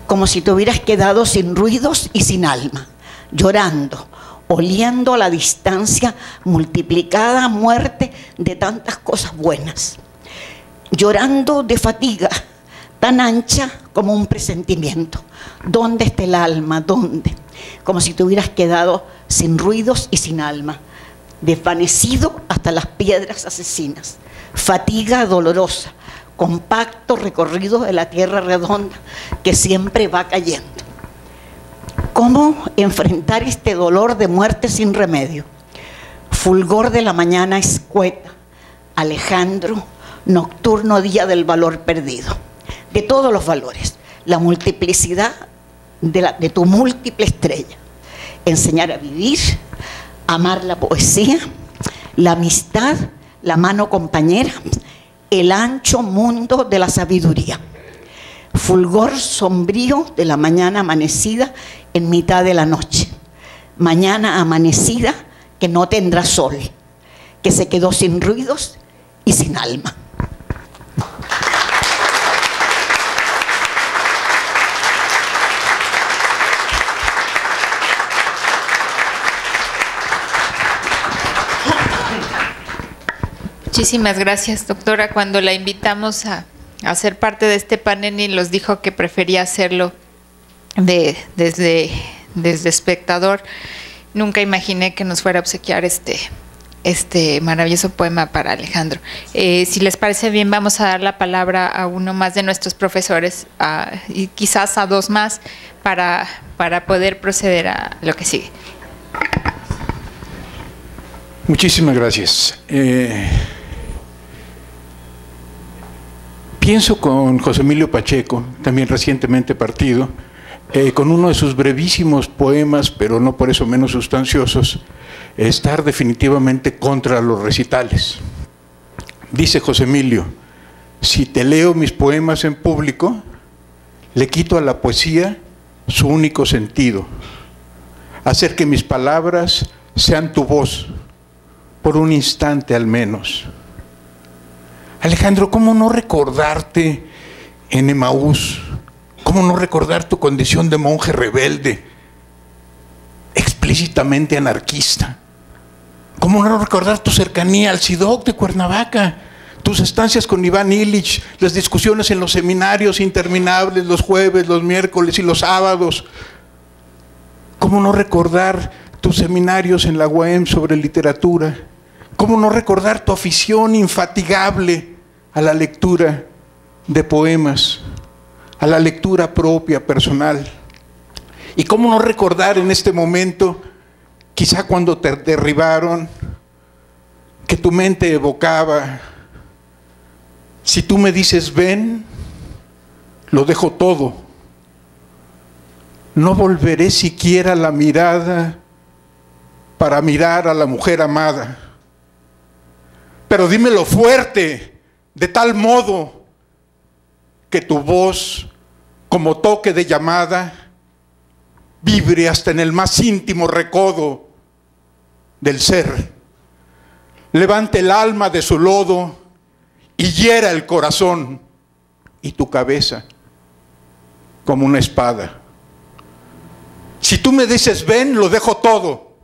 Como si te hubieras quedado sin ruidos y sin alma, llorando, oliendo a la distancia multiplicada muerte de tantas cosas buenas, llorando de fatiga tan ancha como un presentimiento. ¿Dónde está el alma? ¿Dónde? Como si te hubieras quedado sin ruidos y sin alma, desvanecido hasta las piedras asesinas, fatiga dolorosa, compacto recorrido de la tierra redonda que siempre va cayendo. ¿Cómo enfrentar este dolor de muerte sin remedio? Fulgor de la mañana escueta, Alejandro, nocturno día del valor perdido, de todos los valores, la multiplicidad de tu múltiple estrella, enseñar a vivir, amar la poesía, la amistad, la mano compañera, el ancho mundo de la sabiduría. Fulgor sombrío de la mañana amanecida en mitad de la noche. Mañana amanecida que no tendrá sol, que se quedó sin ruidos y sin alma.
Muchísimas gracias, doctora. Cuando la invitamos a ser parte de este panel y nos dijo que prefería hacerlo desde espectador, nunca imaginé que nos fuera a obsequiar este maravilloso poema para Alejandro. Si les parece bien, vamos a dar la palabra a uno más de nuestros profesores y quizás a dos más para poder proceder a lo que sigue.
Muchísimas gracias. Pienso con José Emilio Pacheco, también recientemente partido, con uno de sus brevísimos poemas, pero no por eso menos sustanciosos, estar definitivamente contra los recitales. Dice José Emilio: si te leo mis poemas en público, le quito a la poesía su único sentido, hacer que mis palabras sean tu voz, por un instante al menos. Alejandro, ¿cómo no recordarte en Emaús? ¿Cómo no recordar tu condición de monje rebelde, explícitamente anarquista? ¿Cómo no recordar tu cercanía al SIDOC de Cuernavaca? Tus estancias con Iván Illich, las discusiones en los seminarios interminables, los jueves, los miércoles y los sábados. ¿Cómo no recordar tus seminarios en la UAM sobre literatura? ¿Cómo no recordar tu afición infatigable a la lectura de poemas, a la lectura propia, personal? ¿Y cómo no recordar en este momento, quizá cuando te derribaron, que tu mente evocaba: si tú me dices ven, lo dejo todo. No volveré siquiera la mirada para mirar a la mujer amada. Pero dímelo fuerte, de tal modo que tu voz, como toque de llamada, vibre hasta en el más íntimo recodo del ser. Levante el alma de su lodo y hiera el corazón y tu cabeza como una espada. Si tú me dices ven, lo dejo todo.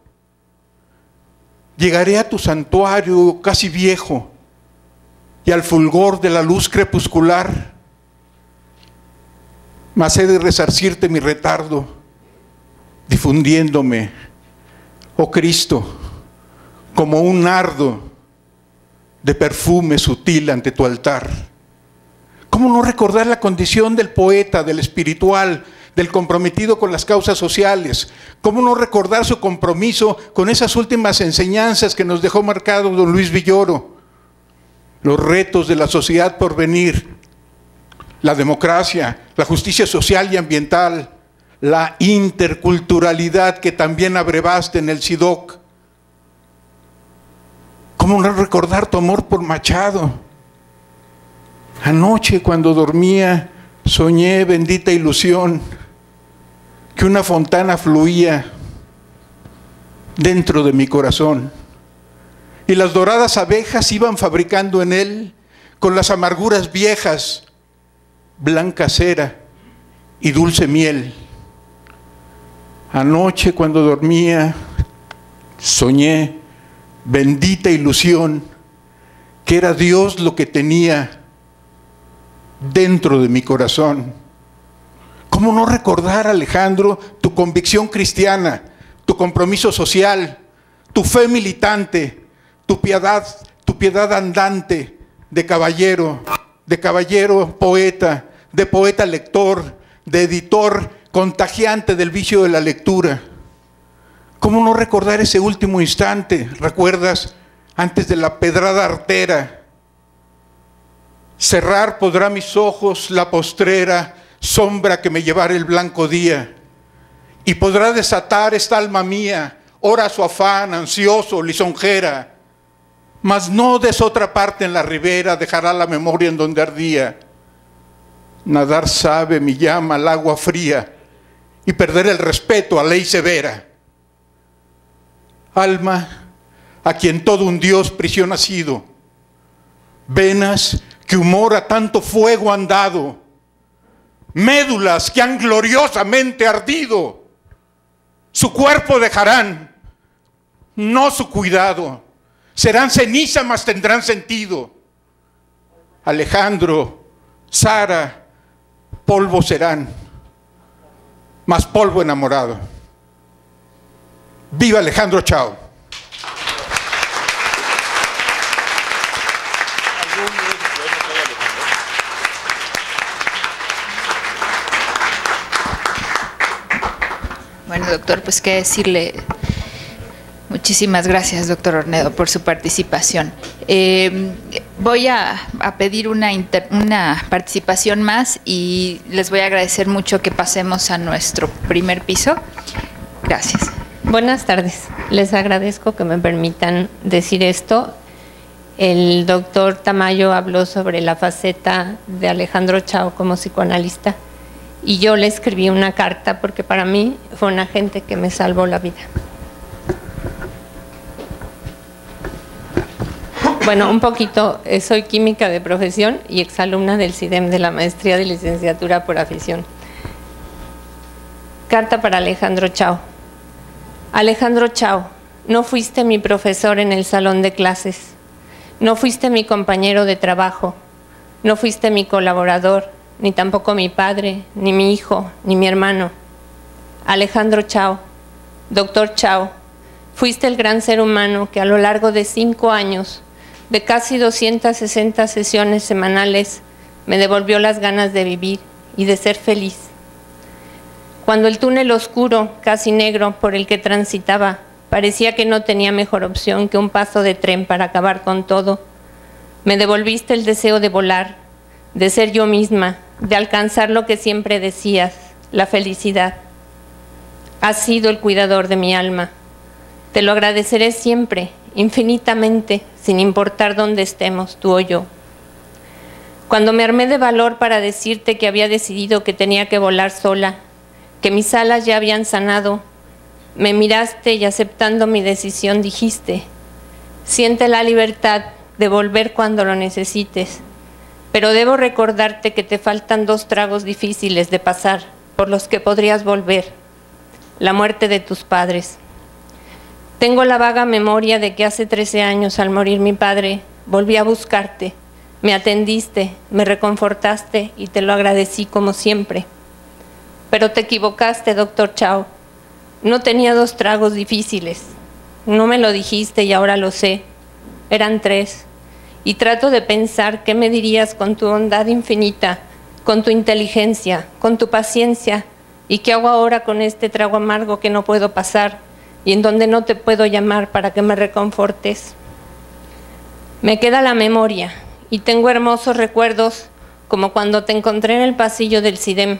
Llegaré a tu santuario casi viejo y al fulgor de la luz crepuscular, mas he de resarcirte mi retardo, difundiéndome, oh Cristo, como un nardo de perfume sutil ante tu altar. ¿Cómo no recordar la condición del poeta, del espiritual, del comprometido con las causas sociales? ¿Cómo no recordar su compromiso con esas últimas enseñanzas que nos dejó marcado don Luis Villoro? Los retos de la sociedad por venir, la democracia, la justicia social y ambiental, la interculturalidad que también abrevaste en el SIDOC. ¿Cómo no recordar tu amor por Machado? Anoche cuando dormía soñé, bendita ilusión, que una fontana fluía dentro de mi corazón y las doradas abejas iban fabricando en él con las amarguras viejas blanca cera y dulce miel. Anoche cuando dormía soñé, bendita ilusión, que era Dios lo que tenía dentro de mi corazón. ¿Cómo no recordar, Alejandro, tu convicción cristiana, tu compromiso social, tu fe militante, tu piedad andante de caballero poeta, de poeta lector, de editor contagiante del vicio de la lectura? ¿Cómo no recordar ese último instante? ¿Recuerdas? Antes de la pedrada artera. Cerrar podrá mis ojos la postrera sombra que me llevara el blanco día, y podrá desatar esta alma mía, ora su afán, ansioso, lisonjera, mas no des otra parte en la ribera, dejará la memoria en donde ardía. Nadar sabe mi llama al agua fría, y perder el respeto a ley severa. Alma, a quien todo un Dios prisión ha sido, venas que humor a tanto fuego han dado, médulas que han gloriosamente ardido, su cuerpo dejarán, no su cuidado, serán ceniza mas tendrán sentido. Alejandro, Sara, polvo serán, mas polvo enamorado. ¡Viva Alejandro Chao!
Bueno, doctor, pues qué decirle. Muchísimas gracias, doctor Ornedo, por su participación. Voy a pedir una participación más y les voy a agradecer mucho que pasemos a nuestro primer piso. Gracias.
Buenas tardes. Les agradezco que me permitan decir esto. El doctor Tamayo habló sobre la faceta de Alejandro Chao como psicoanalista y yo le escribí una carta porque para mí fue un agente que me salvó la vida. Bueno, un poquito, soy química de profesión y exalumna del CIDEM de la maestría de licenciatura por afición. Carta para Alejandro Chao. Alejandro Chao, no fuiste mi profesor en el salón de clases, no fuiste mi compañero de trabajo, no fuiste mi colaborador, ni tampoco mi padre, ni mi hijo, ni mi hermano. Alejandro Chao, doctor Chao, fuiste el gran ser humano que a lo largo de 5 años, de casi 260 sesiones semanales, me devolvió las ganas de vivir y de ser feliz. Cuando el túnel oscuro, casi negro, por el que transitaba, parecía que no tenía mejor opción que un paso de tren para acabar con todo, me devolviste el deseo de volar, de ser yo misma, de alcanzar lo que siempre decías, la felicidad. Has sido el cuidador de mi alma. Te lo agradeceré siempre, infinitamente, sin importar dónde estemos, tú o yo. Cuando me armé de valor para decirte que había decidido que tenía que volar sola, que mis alas ya habían sanado, me miraste y aceptando mi decisión dijiste: siente la libertad de volver cuando lo necesites, pero debo recordarte que te faltan 2 tragos difíciles de pasar por los que podrías volver: la muerte de tus padres. Tengo la vaga memoria de que hace 13 años, al morir mi padre, volví a buscarte, me atendiste, me reconfortaste y te lo agradecí como siempre. Pero te equivocaste, doctor Chao. No tenía 2 tragos difíciles. No me lo dijiste y ahora lo sé. Eran 3. Y trato de pensar qué me dirías con tu bondad infinita, con tu inteligencia, con tu paciencia, y qué hago ahora con este trago amargo que no puedo pasar y en donde no te puedo llamar para que me reconfortes. Me queda la memoria y tengo hermosos recuerdos, como cuando te encontré en el pasillo del CIDEM.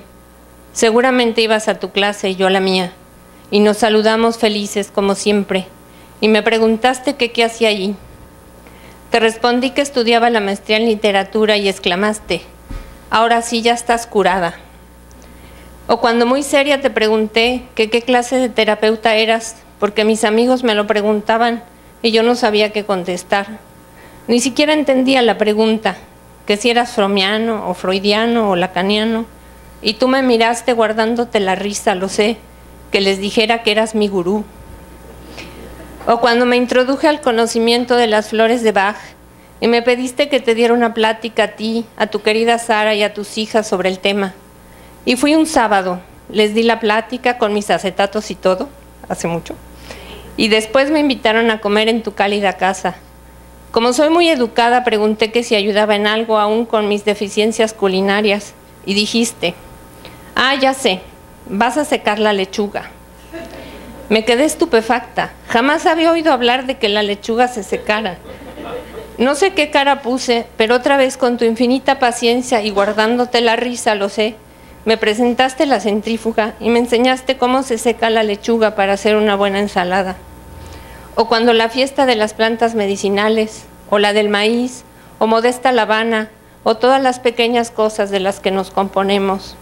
Seguramente ibas a tu clase y yo a la mía, y nos saludamos felices como siempre, y me preguntaste que qué hacía allí. Te respondí que estudiaba la maestría en literatura y exclamaste: ahora sí ya estás curada. O cuando muy seria te pregunté que qué clase de terapeuta eras, porque mis amigos me lo preguntaban y yo no sabía qué contestar. Ni siquiera entendía la pregunta, que si eras freudiano o freudiano o lacaniano, y tú me miraste guardándote la risa, lo sé, que les dijera que eras mi gurú. O cuando me introduje al conocimiento de las flores de Bach y me pediste que te diera una plática a ti, a tu querida Sara y a tus hijas sobre el tema. Y fui un sábado, les di la plática con mis acetatos y todo, hace mucho, y después me invitaron a comer en tu cálida casa. Como soy muy educada, pregunté que si ayudaba en algo aún con mis deficiencias culinarias, y dijiste: ah, ya sé, vas a secar la lechuga. Me quedé estupefacta, jamás había oído hablar de que la lechuga se secara. No sé qué cara puse, pero otra vez con tu infinita paciencia y guardándote la risa, lo sé, me presentaste la centrífuga y me enseñaste cómo se seca la lechuga para hacer una buena ensalada. O cuando la fiesta de las plantas medicinales, o la del maíz, o Modesta La Habana, o todas las pequeñas cosas de las que nos componemos.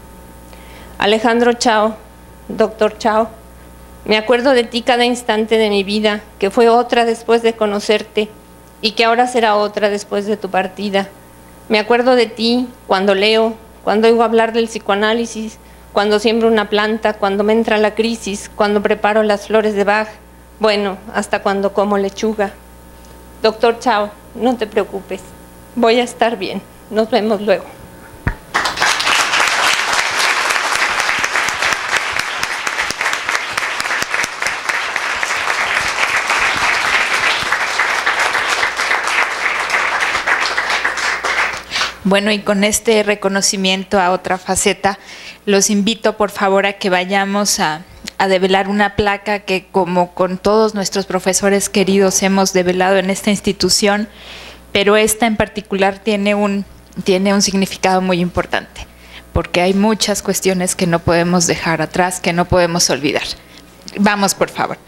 Alejandro Chao, doctor Chao, me acuerdo de ti cada instante de mi vida, que fue otra después de conocerte, y que ahora será otra después de tu partida. Me acuerdo de ti cuando leo, cuando oigo hablar del psicoanálisis, cuando siembro una planta, cuando me entra la crisis, cuando preparo las flores de Bach, bueno, hasta cuando como lechuga. Doctor Chao, no te preocupes, voy a estar bien, nos vemos luego.
Bueno, y con este reconocimiento a otra faceta, los invito por favor a que vayamos a develar una placa que, como con todos nuestros profesores queridos, hemos develado en esta institución, pero esta en particular tiene un significado muy importante, porque hay muchas cuestiones que no podemos dejar atrás, que no podemos olvidar. Vamos, por favor.